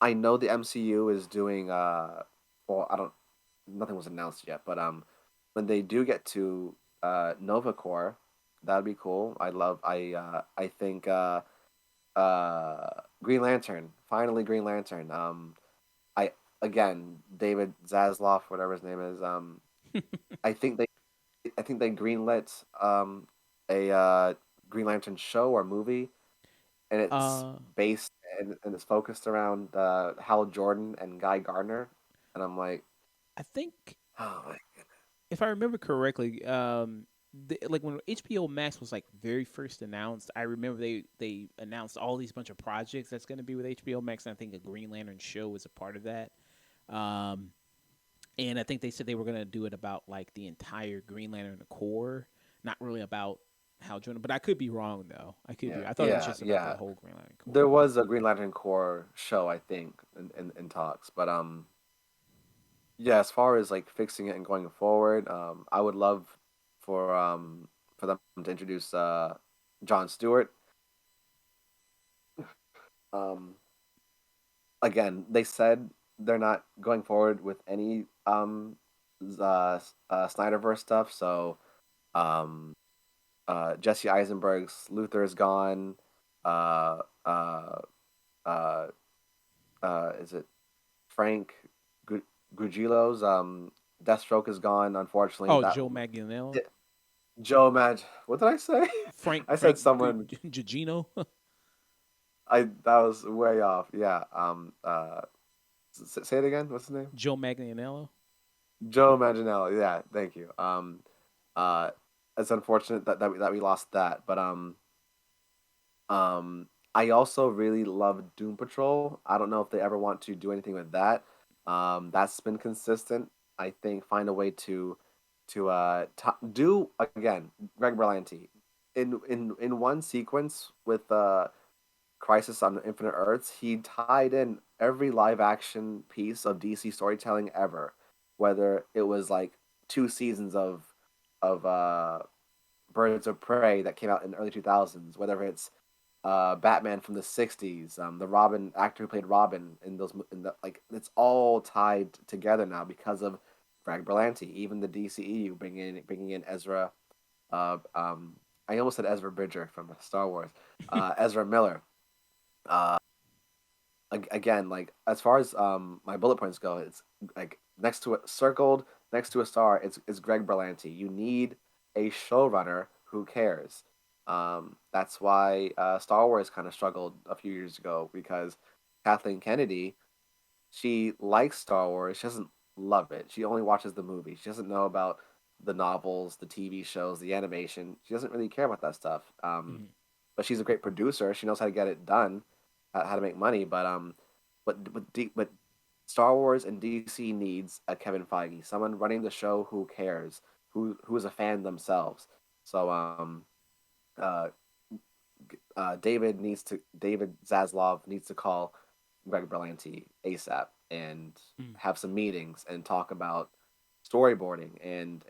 I know the MCU is doing well, I don't nothing was announced yet, but when they do get to Nova Corps, that'd be cool. I think Green Lantern, finally Green Lantern. I again David Zaslav, whatever his name is. I think they I think they greenlit a Green Lantern show or movie, and it's uh, based and it's focused around Hal Jordan and Guy Gardner, and I'm like, I think oh my, if I remember correctly, like when HBO Max was like very first announced, I remember they announced all these bunch of projects that's going to be with HBO Max, and I think a Green Lantern show was a part of that. Um, and I think they said they were going to do it about like the entire Green Lantern core, not really about Hal Jordan. But I could be wrong though. I could yeah, be. I thought it was yeah, just about the yeah. whole Green Lantern There core. was a Green Lantern Corps show, I think, in talks, but yeah. As far as like fixing it and going forward, I would love for um for them to introduce John Stewart. Um, Again, they said they're not going forward with any Snyderverse stuff. So um, Jesse Eisenberg's Luther is gone. Uh, uh, uh, is it Frank Gu- Grugilo's Deathstroke is gone? Unfortunately, Oh, Joe Manganiello, Joe Mag. What did I say? I said someone. Gugino. I That was way off. Yeah. Say it again. What's his name? Joe Manganiello. Joe Manganiello. Yeah, thank you. Uh, it's unfortunate that we lost that, but I also really love Doom Patrol. I don't know if they ever want to do anything with that. That's been consistent. I think find a way to do again. Greg Berlanti. in one sequence with Crisis on Infinite Earths, he tied in every live action piece of DC storytelling ever, whether it was like two seasons of Birds of Prey that came out in the early 2000s, whether it's Batman from the '60s, the Robin actor who played Robin in like it's all tied together now because of Greg Berlanti. Even the DCEU bringing in Ezra. Uh, um, I almost said Ezra Bridger from Star Wars. Ezra Miller. Uh, Again, like as far as my bullet points go, it's like next to it, circled next to a star. It's Greg Berlanti. You need a showrunner who cares. That's why Star Wars kind of struggled a few years ago because Kathleen Kennedy, she likes Star Wars. She doesn't love it. She only watches the movies. She doesn't know about the novels, the TV shows, the animation. She doesn't really care about that stuff. Mhm. But she's a great producer. She knows how to get it done, how to make money. But Star Wars and DC needs a Kevin Feige, someone running the show who cares, who is a fan themselves. So uh, David Zaslav needs to call Greg Berlanti ASAP and Mm. have some meetings and talk about storyboarding and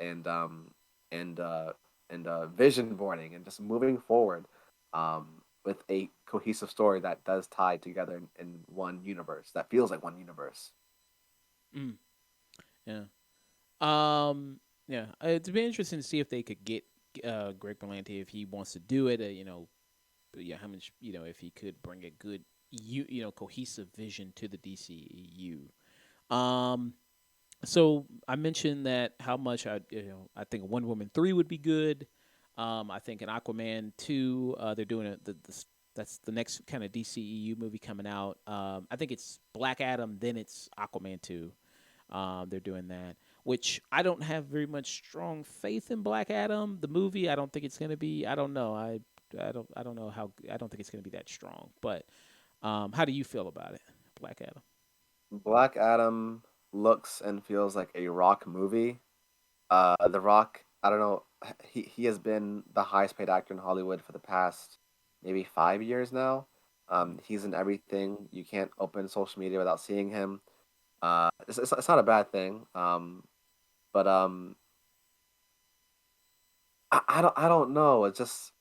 vision boarding and just moving forward with a cohesive story that does tie together in one universe that feels like one universe. Mm. Yeah. Um. Yeah. It'd be interesting to see if they could get Greg Berlanti if he wants to do it. But yeah, how much if he could bring a good cohesive vision to the DCEU. So I mentioned that how much I think Wonder Woman 3 would be good. I think an Aquaman 2. They're doing that's the next kind of DCEU movie coming out. I think it's Black Adam, then it's Aquaman 2. They're doing that, which I don't have very much strong faith in Black Adam, the movie. I don't think it's gonna be. I don't know. I don't know how. I don't think it's gonna be that strong. But how do you feel about it, Black Adam? Black Adam looks and feels like a Rock movie. The Rock, I don't know, he has been the highest paid actor in Hollywood for the past maybe 5 years now. He's in everything. You can't open social media without seeing him. It's not a bad thing. But I don't know. It's just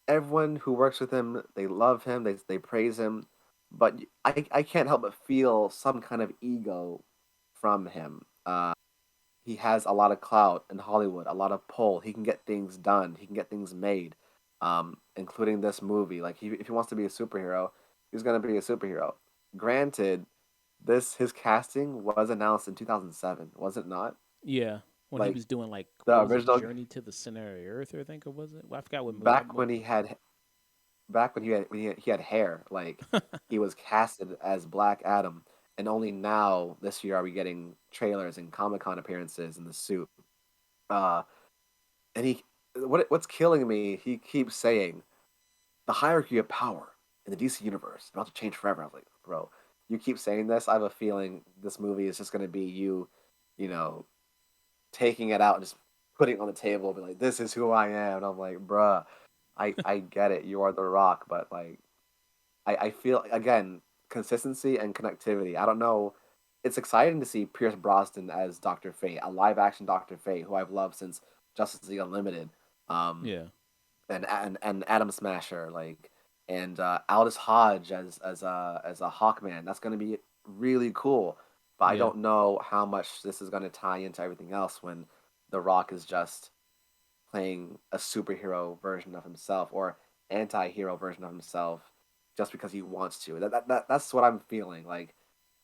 everyone who works with him, they love him, they praise him, but I can't help but feel some kind of ego from him. He has a lot of clout in Hollywood, a lot of pull. He can get things done. He can get things made, including this movie. Like if he wants to be a superhero, he's gonna be a superhero. Granted, this his casting was announced in 2007, was it not? Yeah, when he Like was doing like what the was it, original Journey to the Center of Earth, I think it was it. Well, I forgot what back when he had back when he had hair, like he was casted as Black Adam, and only now this year are we getting trailers and Comic Con appearances in the suit. Uh, and what's killing me? He keeps saying the hierarchy of power in the DC universe is about to change forever. I was like, bro, you keep saying this. I have a feeling this movie is just going to be you, you know, taking it out and just putting it on the table, be like, this is who I am. And I'm like, bruh, I get it. You are the Rock, but like, I feel again consistency and connectivity. I don't know. It's exciting to see Pierce Brosnan as Doctor Fate, a live action Doctor Fate, who I've loved since Justice League Unlimited. Um, Yeah, and Adam Smasher, like, and Aldous Hodge as a Hawkman. That's going to be really cool. But I yeah, don't know how much this is going to tie into everything else when The Rock is just playing a superhero version of himself or anti-hero version of himself just because he wants to. That's what I'm feeling. Like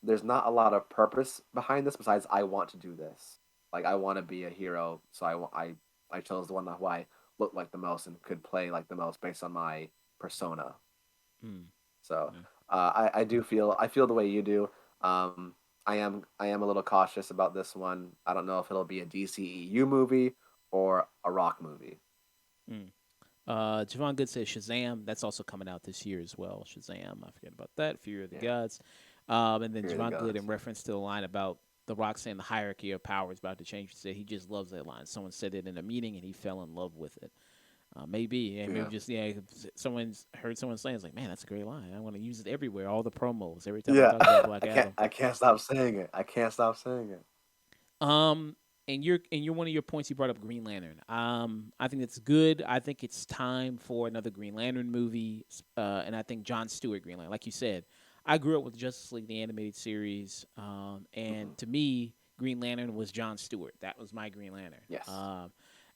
there's not a lot of purpose behind this besides I want to do this. Like I want to be a hero, so I chose the one who I look like the most and could play like the most based on my persona. mm, So yeah, I do feel the way you do. Um, I am a little cautious about this one. I don't know if it'll be a DCEU movie or a Rock movie. mm. Javon Good says Shazam. That's also coming out this year as well. Shazam. I forget about that. Fear of the Yeah, Gods. And then Fear of the Javon Good, in Gods. reference to the line about The Rock saying the hierarchy of power is about to change, he said he just loves that line. Someone said it in a meeting and he fell in love with it. Maybe, yeah, maybe Yeah. just yeah. Someone's heard someone saying, "It's like, man, that's a great line. I want to use it everywhere, all the promos, every time I Yeah. talk about Black Adam." I can't stop saying it. I can't stop saying it. Um, and you're one of your points you brought up Green Lantern. I think it's good. I think it's time for another Green Lantern movie. And I think John Stewart Green Lantern, like you said, I grew up with Justice League the animated series. Hmm. And to me, Green Lantern was John Stewart. That was my Green Lantern. Yes.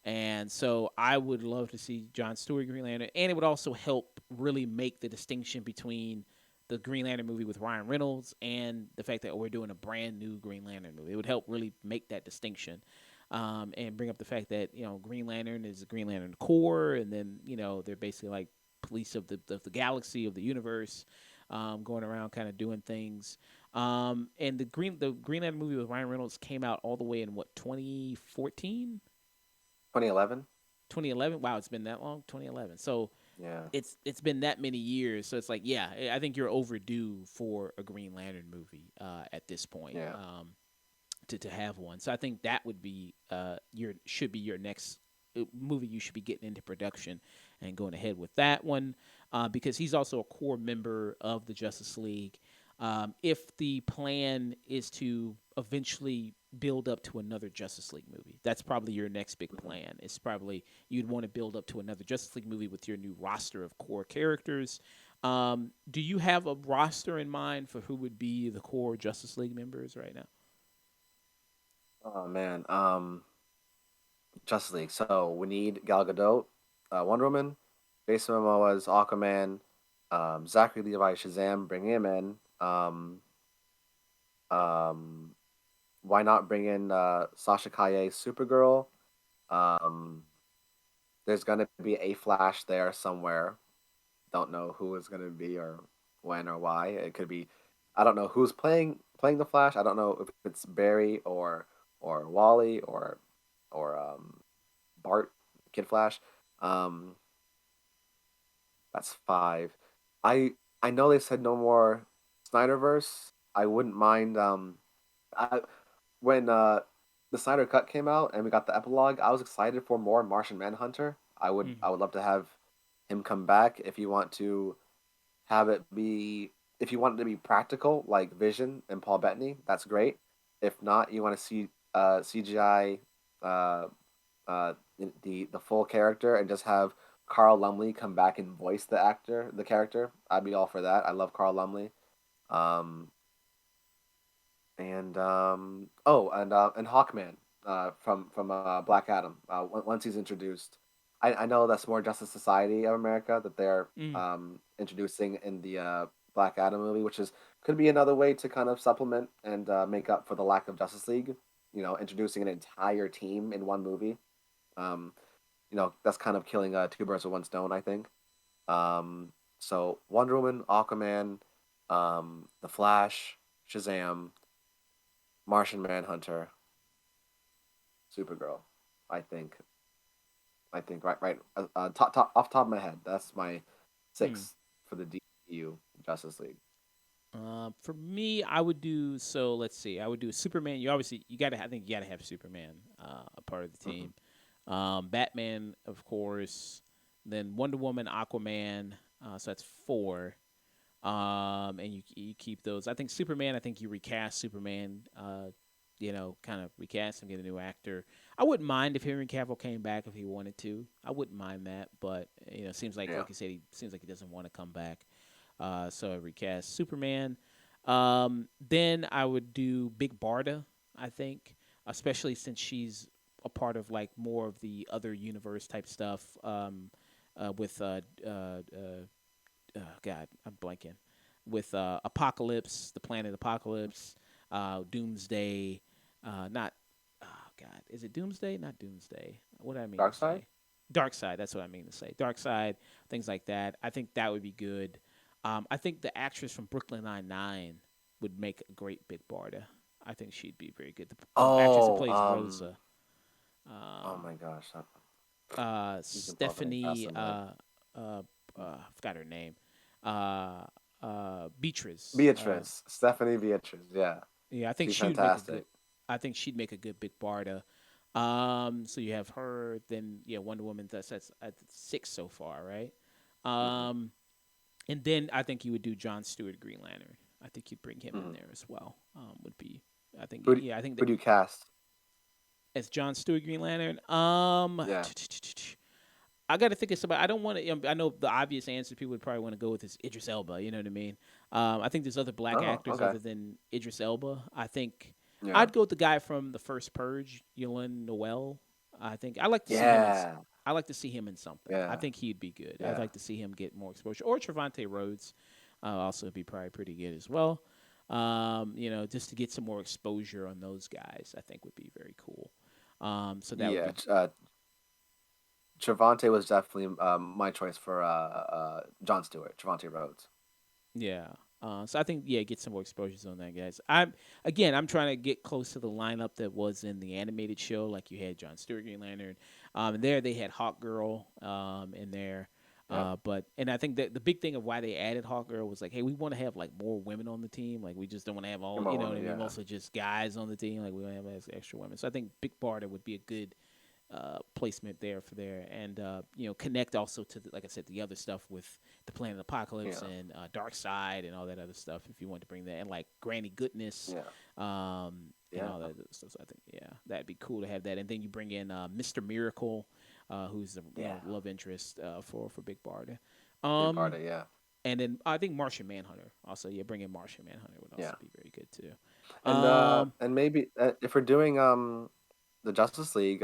And so I would love to see John Stewart Green Lantern, and it would also help really make the distinction between the Green Lantern movie with Ryan Reynolds and the fact that we're doing a brand new Green Lantern movie. It would help really make that distinction, and bring up the fact that Green Lantern is the Green Lantern Corps, and then they're basically like police of the galaxy of the universe, going around kind of doing things. And the Green Lantern movie with Ryan Reynolds came out all the way in what 2014. 2011. 2011. Wow, it's been that long. 2011. So Yeah. it's been that many years. So it's like, yeah, I think you're overdue for a Green Lantern movie at this point, Yeah. to have one. So I think that would be your should be your next movie you should be getting into production and going ahead with that one, because he's also a core member of the Justice League. If the plan is to eventually build up to another Justice League movie, that's probably your next big Hmm. plan. It's probably you'd want to build up to another Justice League movie with your new roster of core characters. Do you have a roster in mind for who would be the core Justice League members right now? Oh man. Justice League. So we need Gal Gadot, Wonder Woman, Jason Momoa as Aquaman, Zachary Levi Shazam. Bring him in. Um, why not bring in Sasha Kaye, Supergirl? Um, there's gonna be a Flash there somewhere. Don't know who it's gonna be or when or why. It could be. I don't know who's playing the Flash. I don't know if it's Barry or Wally or Bart, Kid Flash. Um, that's five. I know they said no more Snyderverse. I wouldn't mind. I, when the Snyder Cut came out and we got the epilogue, I was excited for more Martian Manhunter. I Mm-hmm. would love to have him come back. If you want to have it be, if you want it to be practical like Vision and Paul Bettany, that's great. If not, you want to see CGI uh, the full character and just have Carl Lumley come back and voice the character. I'd be all for that. I love Carl Lumley. Um, and Hawkman from Black Adam. Once he's introduced, I know that's more Justice Society of America that they're Mm. introducing in the Black Adam movie, which is could be another way to kind of supplement and make up for the lack of Justice League. Introducing an entire team in one movie. Um, that's kind of killing two birds with one stone, I think. Um, so Wonder Woman, Aquaman, The Flash, Shazam, Martian Manhunter, Supergirl. I think. Right. Top off the top of my head, that's my Hmm. six for the DCU Justice League. For me, I would do so. Let's see. I would do Superman. You obviously you gotta. I think you gotta have Superman a part of the Hmm. team. Batman, of course. Then Wonder Woman, Aquaman. So that's four. And you keep those. I think Superman. I think you recast Superman. Kind of recast him, get a new actor. I wouldn't mind if Henry Cavill came back if he wanted to. I wouldn't mind that, but seems Yeah. like you said, he seems like he doesn't want to come back. So I recast Superman. Then I would do Big Barda. I think, especially since she's a part of like more of the other universe type stuff. With God, I'm blanking. With Apocalypse, the planet Apocalypse, Doomsday, not God, is it Doomsday? Not Doomsday. What do I mean to Dark Side. say? Dark Side. That's what I mean to say. Dark Side, things like that. I think that would be good. I think the actress from Brooklyn Nine-Nine would make a great Big Barda. I think she'd be very good. The actress that Oh, plays Rosa, oh um, my gosh, you can pull up any fast Stephanie, on my I forgot her name, uh, Beatrice. Beatrice, Stephanie Beatrice. Yeah, Yeah, I think she's she would make a good. fantastic. I think she'd make a good Big Barda. So you have her, then yeah, Wonder Woman. That's at 6 so far, right? Hmm. Um, and then I think you would do John Stewart Green Lantern. I think you'd bring him in Hmm. there as well. Would be, I think, Who do, yeah, I think who that do you cast? as John Stewart Green Lantern. Yeah. I got to think of somebody. I don't want to. I know the obvious answer people would probably want to go with is Idris Elba. You know what I mean? I think there's other black Oh, actors okay. other than Idris Elba. I think Yeah. I'd go with the guy from the first Purge, Yulin Noel. I think I like to see him in. Yeah. I like to see him in something. I Yeah. think he'd be good. I'd Yeah. like to see him get more exposure. Or Trevante Rhodes, also be probably pretty good as well. Just to get some more exposure on those guys, I think would be very cool. So that would Yeah. be Trevante was definitely my choice for John Stewart. Trevante Rhodes. Yeah. So I think get some more exposures on that, guys. I'm trying to get close to the lineup that was in the animated show. Like you had John Stewart Green Lantern, and there they had Hawk Girl, in there. Yep. And I think that the big thing of why they added Hawk Girl was like, hey, we want to have like more women on the team. Like we just don't want to have all, Come you on, know what I woman. mean, Yeah. mostly just guys on the team. Like we want to have extra women. So I think Big Barda would be a good placement there for there, and connect also to like I said, the other stuff with the Planet Apocalypse Yeah. and Dark Side and all that other stuff. If you want to bring that, and like Granny Goodness, Yeah. and Yeah. all that other stuff. So I think that'd be cool to have that. And then you bring in Mr. Miracle, who's the Yeah. love interest for Big Barda. Big Um, Barda. Yeah. and then I think Martian Manhunter also. Yeah, bring in Martian Manhunter would also Yeah. be very good too. And Um, and maybe if we're doing the Justice League,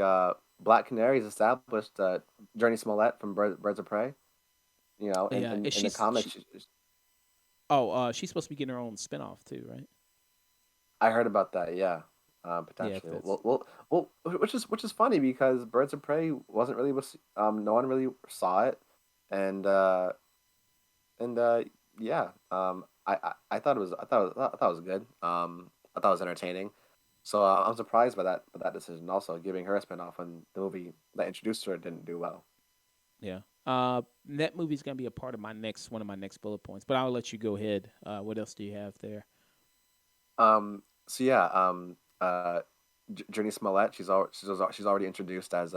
Black Canary's established Journey Smollett from Birds of Prey. You know, yeah, and in the comics, she's supposed to be getting her own spinoff too, right? I heard about that. Yeah, Yeah, if potentially. that's Which is funny because Birds of Prey wasn't really no one really saw it, and and yeah, I thought it was I thought it was good. I thought it was entertaining. So I'm surprised by that decision. Also, giving her a spinoff when the movie that introduced her didn't do well. yeah. That movie's gonna be a part of one of my next bullet points, but I'll let you go ahead. What else do you have there? So yeah, Journey Smollett, she's already introduced as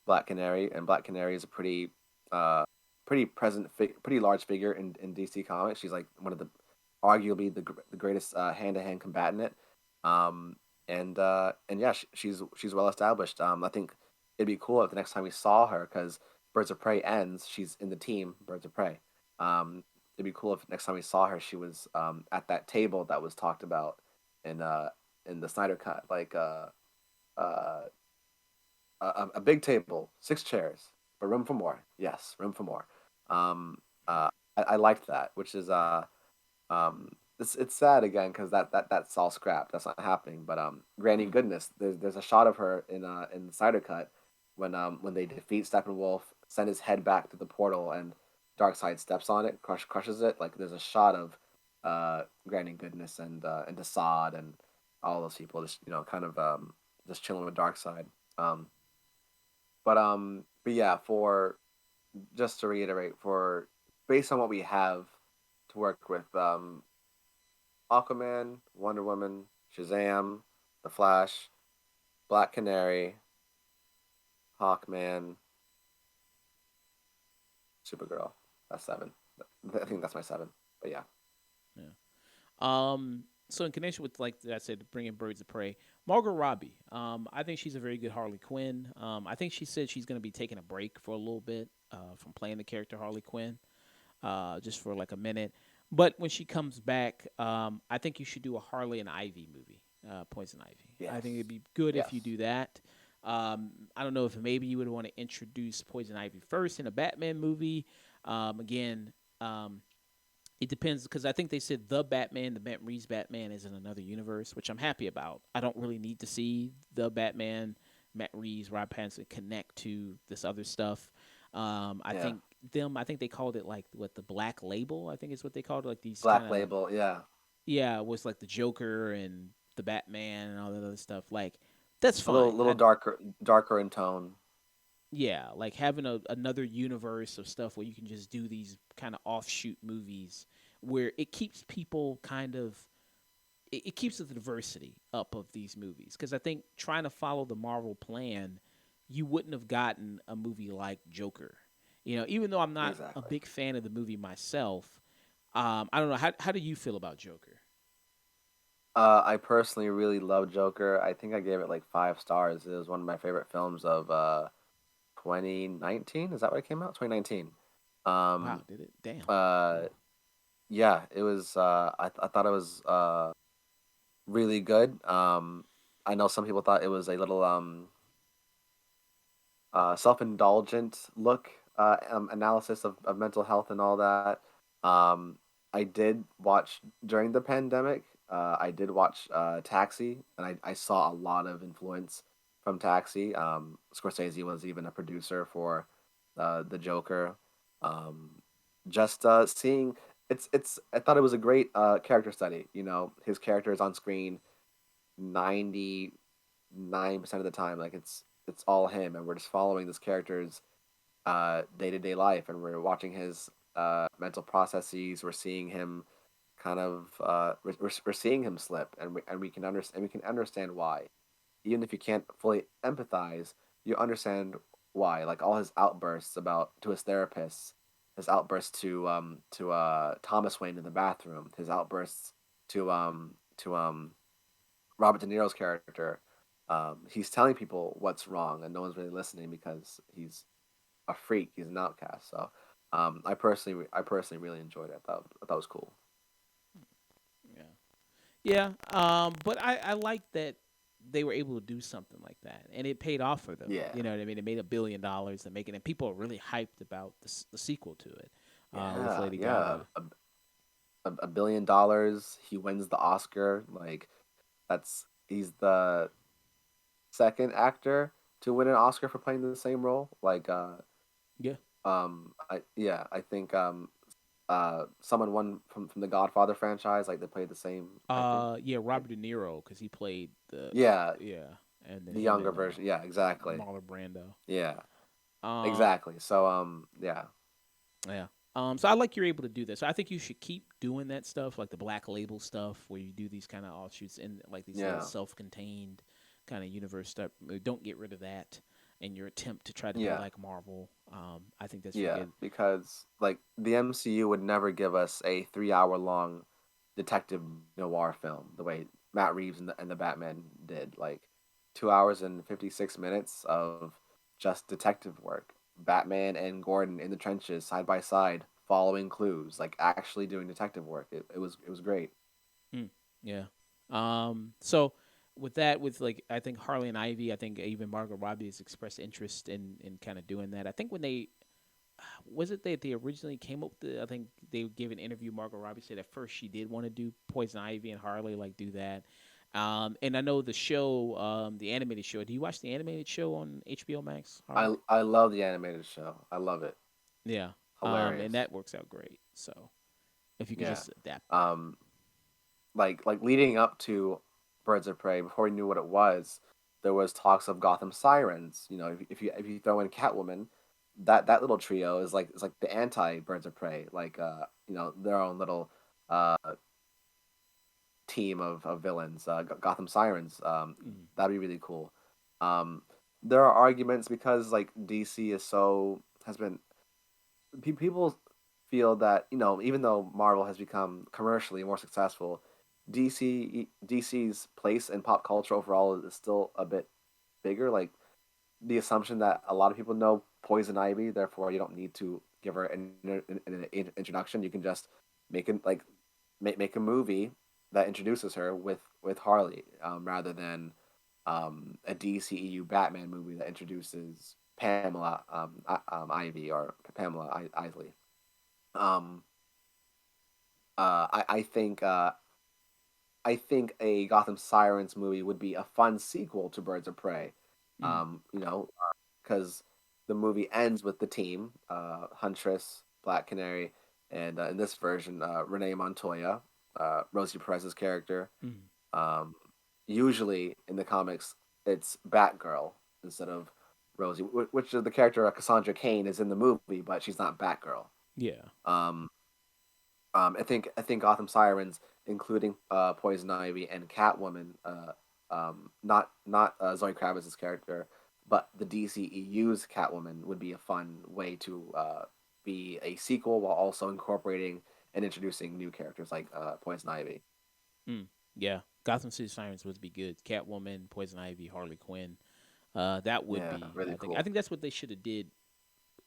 Black Canary, and Black Canary is a uh pretty large figure in DC Comics. She's like one of the arguably the greatest hand to hand combatant. Um, and yeah, she's well established. I think it'd be cool if the next time we saw her, because Birds of Prey ends, she's in the team Birds of Prey. It'd be cool if next time we saw her, she was at that table that was talked about in uh in the Snyder cut, like uh a big table, 6 chairs, but room for more. Yes, room for more. Um, I liked that, which is um, it's sad again because that's all scrapped. That's not happening. But Granny Goodness, there's a shot of her in the Snyder cut when they defeat Steppenwolf, send his head back to the portal, and Darkseid steps on it, crushes it. Like there's a shot of Granny Goodness and Desaad and all those people just kind of just chilling with Darkseid. Um, but yeah, for just to reiterate, for based on what we have to work with, Aquaman, Wonder Woman, Shazam, The Flash, Black Canary, Hawkman, Supergirl. That's 7. I think that's my 7. But yeah, Yeah. So in connection with like I said, bringing Birds of Prey, Margot Robbie. I think she's a very good Harley Quinn. I think she said she's going to be taking a break for a little bit from playing the character Harley Quinn, just for like a minute. But when she comes back, I think you should do a Harley and Ivy movie, Poison Ivy. I think it'd yes, be good if you yes. do that. I don't know if maybe you would want to introduce Poison Ivy first in a Batman movie. Again, it depends because I think they said the Matt Reeves Batman is in another universe, which I'm happy about. I don't really need to see the Batman, Matt Reeves, Rob Pattinson connect to this other stuff. I Yeah, think I think they called it like what the Black Label. I think is what they called it, like these kind Black of Label. Yeah, it was like the Joker and the Batman and all that other stuff. Like that's a fine. little darker in tone. Like having another universe of stuff where you can just do these kind of offshoot movies where it keeps people kind of it keeps the diversity up of these movies because I think trying to follow the Marvel plan, you wouldn't have gotten a movie like Joker. Even though I'm not a Exactly. big fan of the movie myself, I don't know how do you feel about Joker? I personally really love Joker. I think I gave it like 5 stars. It was one of my favorite films of 2019. Is that what it came out? 2019. Wow, Um, did it? Damn. uh, Cool. yeah, it was. I thought it was really good. I know some people thought it was a little self-indulgent look, analysis of mental health and all that. Um, I did watch during the pandemic. I did watch Taxi, and I saw a lot of influence from Taxi. Scorsese was even a producer for the Joker. Um, just seeing it's I thought it was a great character study. His character is on screen 99% of the time. Like it's all him, and we're just following this character's day-to-day life, and we're watching his mental processes. We're seeing him kind of we're seeing him slip, and we can understand why. Even if you can't fully empathize, you understand why. Like all his outbursts about to his therapist, his outbursts to Thomas Wayne in the bathroom, his outbursts to Robert De Niro's character. He's telling people what's wrong, and no one's really listening because he's a freak. He's an outcast. So, I personally really enjoyed it. I thought it was cool. Yeah. Yeah. But I like that they were able to do something like that, and it paid off for them. Yeah, You know what I mean? It made $1 billion and making, and people are really hyped about the sequel to it, with yeah, Lady yeah. Gaga. $1 billion. He wins the Oscar. Like he's the second actor to win an Oscar for playing the same role. Like Yeah. I think someone won from the Godfather franchise. Like they played the same actor. Yeah, Like Robert De Niro because he played the yeah, yeah, and then the him younger and version. Yeah, exactly. Marlon Brando. Yeah, Um, exactly. So yeah, yeah. So I like you're able to do this. So I think you should keep doing that stuff, like the Black Label stuff, where you do these kind of offshoots in like these little yeah, self-contained kind of universe stuff. Don't get rid of that in your attempt to try to be yeah. like Marvel. I think that's really Yeah, good. because like the MCU would never give us a 3 hour long detective noir film the way Matt Reeves and the Batman did. Like 2 hours and 56 minutes of just detective work. Batman and Gordon in the trenches side by side, following clues, like actually doing detective work. It was great. Mm, yeah. So with that, with like I think Harley and Ivy, I think even Margot Robbie has expressed interest in kind of doing that. I think when they was it that they originally came up with I think they gave an interview. Margot Robbie said at first she did want to do Poison Ivy and Harley like do that. And I know the show, the animated show. Do you watch the animated show on HBO Max, I Harley? I love the animated show. I love it. Yeah. And Hilarious. that works out great. So if you could Yeah. just adapt that. Um like leading up to Birds of Prey, before we knew what it was, there was talks of Gotham Sirens. If you throw in Catwoman, that little trio is like the anti Birds of Prey, like their own little uh team of villains, Gotham Sirens. Mm. That'd be really cool. Um, there are arguments because like DC is so has been people feel that even though Marvel has become commercially more successful, DC's place in pop culture overall is still a bit bigger. Like the assumption that a lot of people know Poison Ivy, therefore you don't need to give her an introduction. You can just make a movie that introduces her with Harley, rather than a DCEU Batman movie that introduces Pamela Ivy or Pamela Isley. Um, I think a Gotham Sirens movie would be a fun sequel to Birds of Prey. Mm. Because the movie ends with the team, Huntress, Black Canary, and in this version, Renee Montoya, Rosie Perez's character. Mm. Um, Usually in the comics, it's Batgirl instead of Rosie, which is the character Cassandra Cain is in the movie, but she's not Batgirl. Yeah. Um, I think Gotham Sirens, including Poison Ivy and Catwoman, not Zoe Kravitz's character, but the DCEU's Catwoman would be a fun way to be a sequel while also incorporating and introducing new characters like Poison Ivy. Mm, yeah, Gotham City Sirens would be good. Catwoman, Poison Ivy, Harley Quinn. That would Yeah, be. really I cool. think that's what they should have did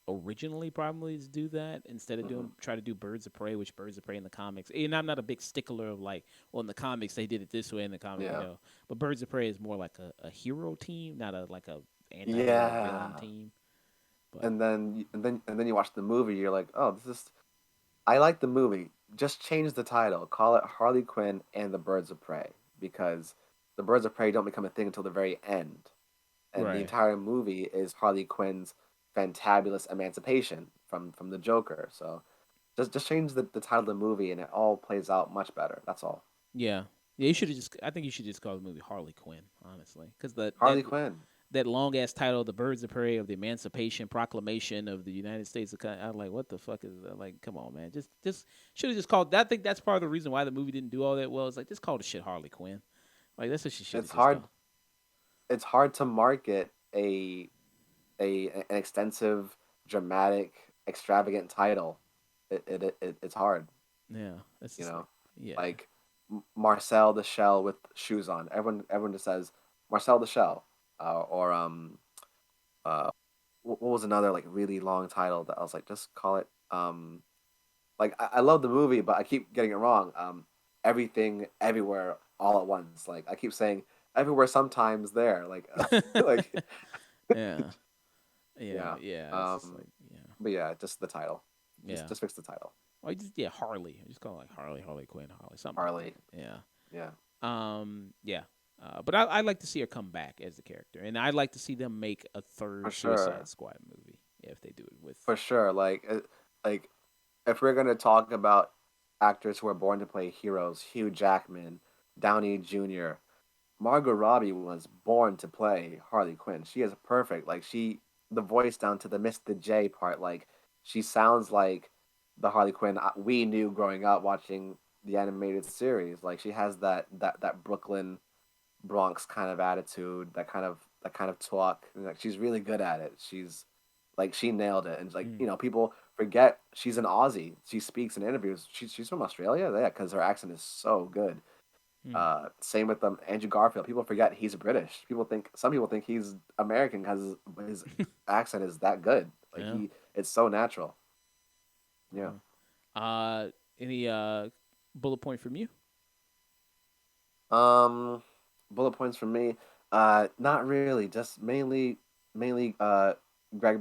originally. Probably is do that instead of Hmm. doing try to do Birds of Prey, which Birds of Prey in the comics. And I'm not a big stickler of like, well, in the comics they did it this way in the comic, Yeah, But Birds of Prey is more like a hero team, not a like a anti-hero villain yeah. team. But And then you watch the movie, you're like, oh, this is. I like the movie. Just change the title. Call it Harley Quinn and the Birds of Prey because the Birds of Prey don't become a thing until the very end, and the right, entire movie is Harley Quinn's fantabulous emancipation from the Joker. So just change the title of the movie, and it all plays out much better. That's all. yeah, yeah. You should have just. I think you should just call the movie Harley Quinn, honestly, because Harley Quinn. that long ass title, "The Birds of Prey of the Emancipation Proclamation of the United States." I'm like, what the fuck is that? Like, come on, man. Just should have just called. I think that's part of the reason why the movie didn't do all that well. It's like just call the shit Harley Quinn. Like that's what she should have It's just hard. called. It's hard to market an extensive, dramatic, extravagant title. It's hard. Yeah, that's You just know, yeah, like Marcel the Shell with shoes on. Everyone just says Marcel the Shell, or uh, what was another like really long title that I was like, just call it like I love the movie, but I keep getting it wrong. Everything, everywhere, all at once. Like I keep saying everywhere, sometimes there. Like like yeah, yeah, yeah. yeah. It's just Um, like yeah, but yeah, just the title. Just yeah. just fix the title. Or just yeah, Harley. Just call it like Harley Quinn, Harley, something like Harley. that. Yeah. Yeah, Yeah. But I'd like to see her come back as a character, and I'd like to see them make a for third Suicide sure. Squad movie if they do it with. For sure. Like if we're gonna talk about actors who are born to play heroes, Hugh Jackman, Downey Jr., Margot Robbie was born to play Harley Quinn. She is perfect. Like the voice down to the Miss the J part. Like she sounds like the Harley Quinn we knew growing up watching the animated series. Like she has that Brooklyn Bronx kind of attitude, that kind of talk. Like she's really good at it. She's like she nailed it, and like Mm, people forget she's an Aussie. She speaks in interviews. She's from Australia, yeah, because her accent is so good. mm, Same with Andrew Garfield. People forget he's British. Some people think he's American because his accent is that good. Like yeah. it's so natural. Yeah. Any bullet point from you? Um, Bullet points from me. Not really. Just mainly Greg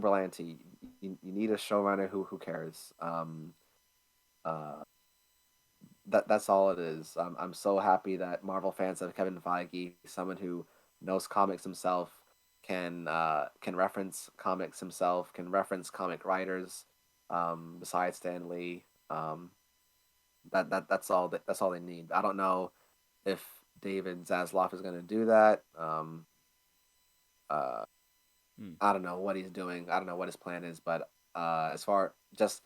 Berlanti. You need a showrunner who cares. Uh, that's all it is. I'm so happy that Marvel fans have Kevin Feige, someone who knows comics himself, can reference comics himself, can reference comic writers, besides Stan Lee. That's all they need. I don't know if David Zaslav is going to do that. Uh, Mm, I don't know what he's doing. I don't know what his plan is, but as far just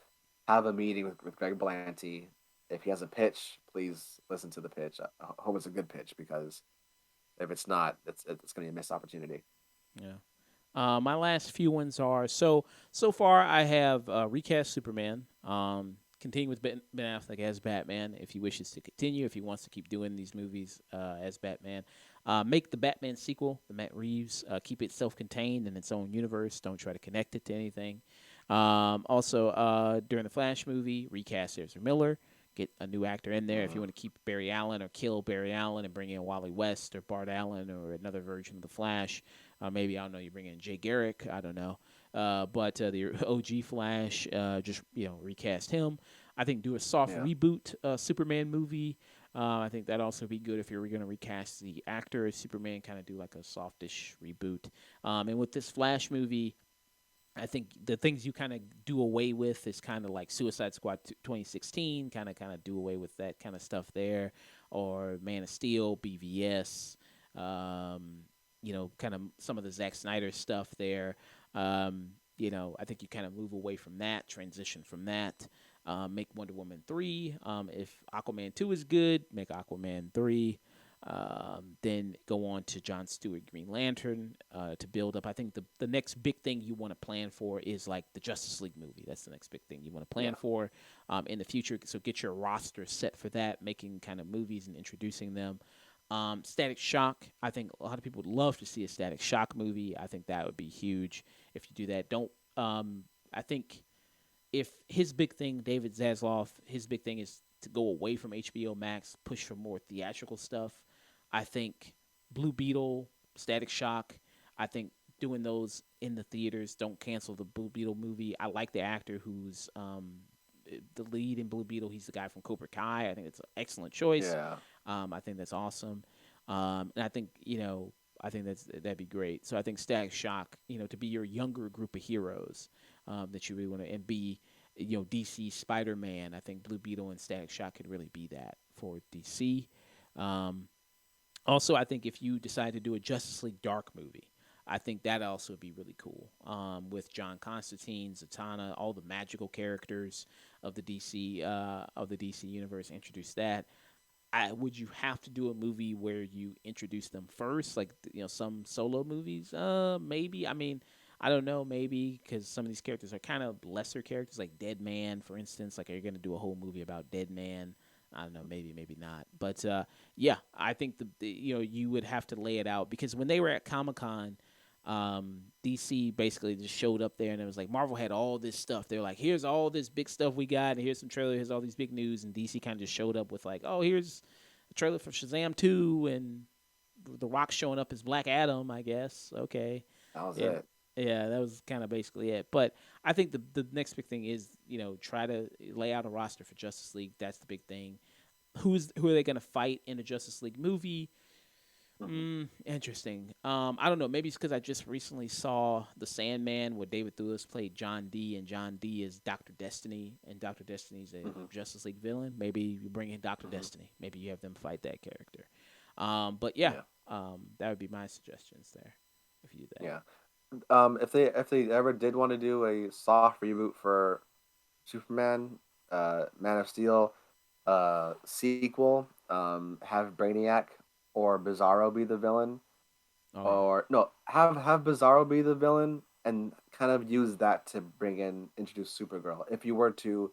have a meeting with Greg Berlanti. If he has a pitch, please listen to the pitch. I hope it's a good pitch because if it's not, it's going to be a missed opportunity. yeah. My last few ones are so far. I have recast Superman. Continue with Ben Affleck as Batman if he wishes to continue. If he wants to keep doing these movies as Batman, make the Batman sequel, the Matt Reeves. Keep it self-contained in its own universe. Don't try to connect it to anything. Also, during the Flash movie, recast Ezra Miller. Get a new actor in there. If you Mm, want to keep Barry Allen or kill Barry Allen and bring in Wally West or Bart Allen or another version of the Flash, maybe I don't know. You bring in Jay Garrick. I don't know. But the OG Flash, just recast him. I think do a soft yeah, reboot Superman movie. I think that'd also be good if you're going to recast the actor as Superman. Kind of do like a softish reboot. And with this Flash movie, I think the things you kind of do away with is kind of like Suicide Squad 2016, kind of do away with that kind of stuff there, or Man of Steel, BVS, kind of some of the Zack Snyder stuff there. I think you kind of move away from that, transition from that. Make Wonder Woman 3. If Aquaman 2 is good, make Aquaman 3. Then go on to John Stewart Green Lantern to build up. I think the next big thing you want to plan for is like the Justice League movie. That's the next big thing you want to plan Yeah. for in the future. So get your roster set for that, making kind of movies and introducing them. Static Shock. I think a lot of people would love to see a Static Shock movie. I think that would be huge if you do that. Don't. I think if his big thing, David Zaslav, his big thing is to go away from HBO Max, push for more theatrical stuff. I think Blue Beetle, Static Shock, I think doing those in the theaters, don't cancel the Blue Beetle movie. I like the actor who's the lead in Blue Beetle. He's the guy from Cobra Kai. I think it's an excellent choice. Yeah. I think that's awesome. And I think, I think that'd be great. So I think Static Shock, to be your younger group of heroes that you really want to, and be, DC Spider Man. I think Blue Beetle and Static Shock could really be that for DC. Um, Also, I think if you decide to do a Justice League Dark movie, I think that also would be really cool. With John Constantine, Zatanna, all the magical characters of the DC universe, introduce that. Would you have to do a movie where you introduce them first, like some solo movies? Maybe. I mean, I don't know. Maybe because some of these characters are kind of lesser characters, like Dead Man, for instance. Like, are you going to do a whole movie about Dead Man? I don't know. Maybe, maybe not. But yeah, I think you would have to lay it out because when they were at Comic Con, DC basically just showed up there and it was like Marvel had all this stuff. They're like, here's all this big stuff we got, and here's some trailers, here's all these big news, and DC kind of just showed up with like, oh, here's a trailer for Shazam 2 and The Rock showing up as Black Adam, I guess. Okay. That was And it. yeah, that was kind of basically it. But I think the next big thing is, try to lay out a roster for Justice League. That's the big thing. Who are they going to fight in a Justice League movie? Hmm. Interesting. I don't know. Maybe it's because I just recently saw The Sandman, where David Thewlis played John D, and John D is Doctor Destiny, and Doctor Destiny's a Hmm. Justice League villain. Maybe you bring in Doctor Hmm. Destiny. Maybe you have them fight that character. But yeah, Yeah. that would be my suggestions there. If you do that. Yeah. If they ever did want to do a soft reboot for Superman, Man of Steel, sequel, have Brainiac or Bizarro be the villain, Oh yeah. or no, have Bizarro be the villain, and kind of use that to introduce Supergirl. If you were to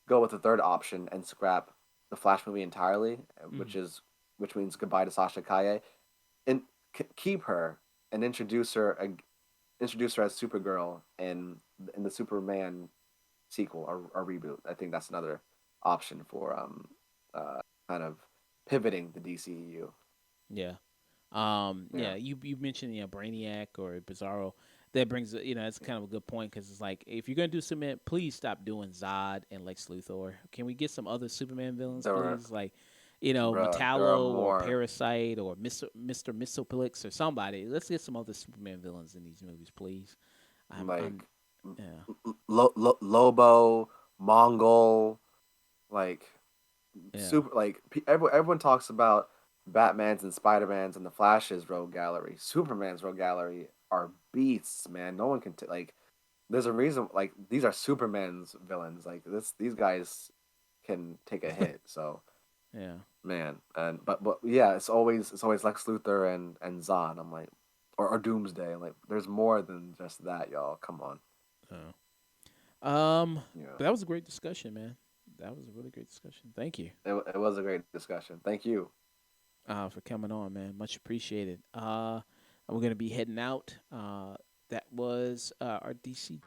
go with the third option and scrap the Flash movie entirely, Mm-hmm. which means goodbye to Sasha Kaye, and keep her and introduce her as Supergirl in the Superman sequel or reboot. I think that's another option for kind of pivoting the DCEU. Yeah. Yeah. Yeah. You mentioned Brainiac or Bizarro. That brings that's kind of a good point because it's like if you're gonna do Superman, please stop doing Zod and Lex Luthor. Can we get some other Superman villains, There, please? Like, there are Metallo or more Parasite or Mister Misoplix or somebody. Let's get some other Superman villains in these movies, please. I'm like yeah, Lobo, Mongol, like yeah. super like everyone talks about Batman's and Spider-Man's and the Flash's rogue gallery. Superman's rogue gallery are beasts, man. No one can like. There's a reason. Like these are Superman's villains. Like these guys can take a hit. So Yeah. man, and but yeah, it's always Lex Luthor and Zod. I'm like, or Doomsday. Like there's more than just that, y'all. Come on. Oh. Yeah, But that was a great discussion, man. That was a really great discussion. Thank you it was a great discussion. Thank you. for coming on, man. Much appreciated. We're gonna be heading out. That was our DC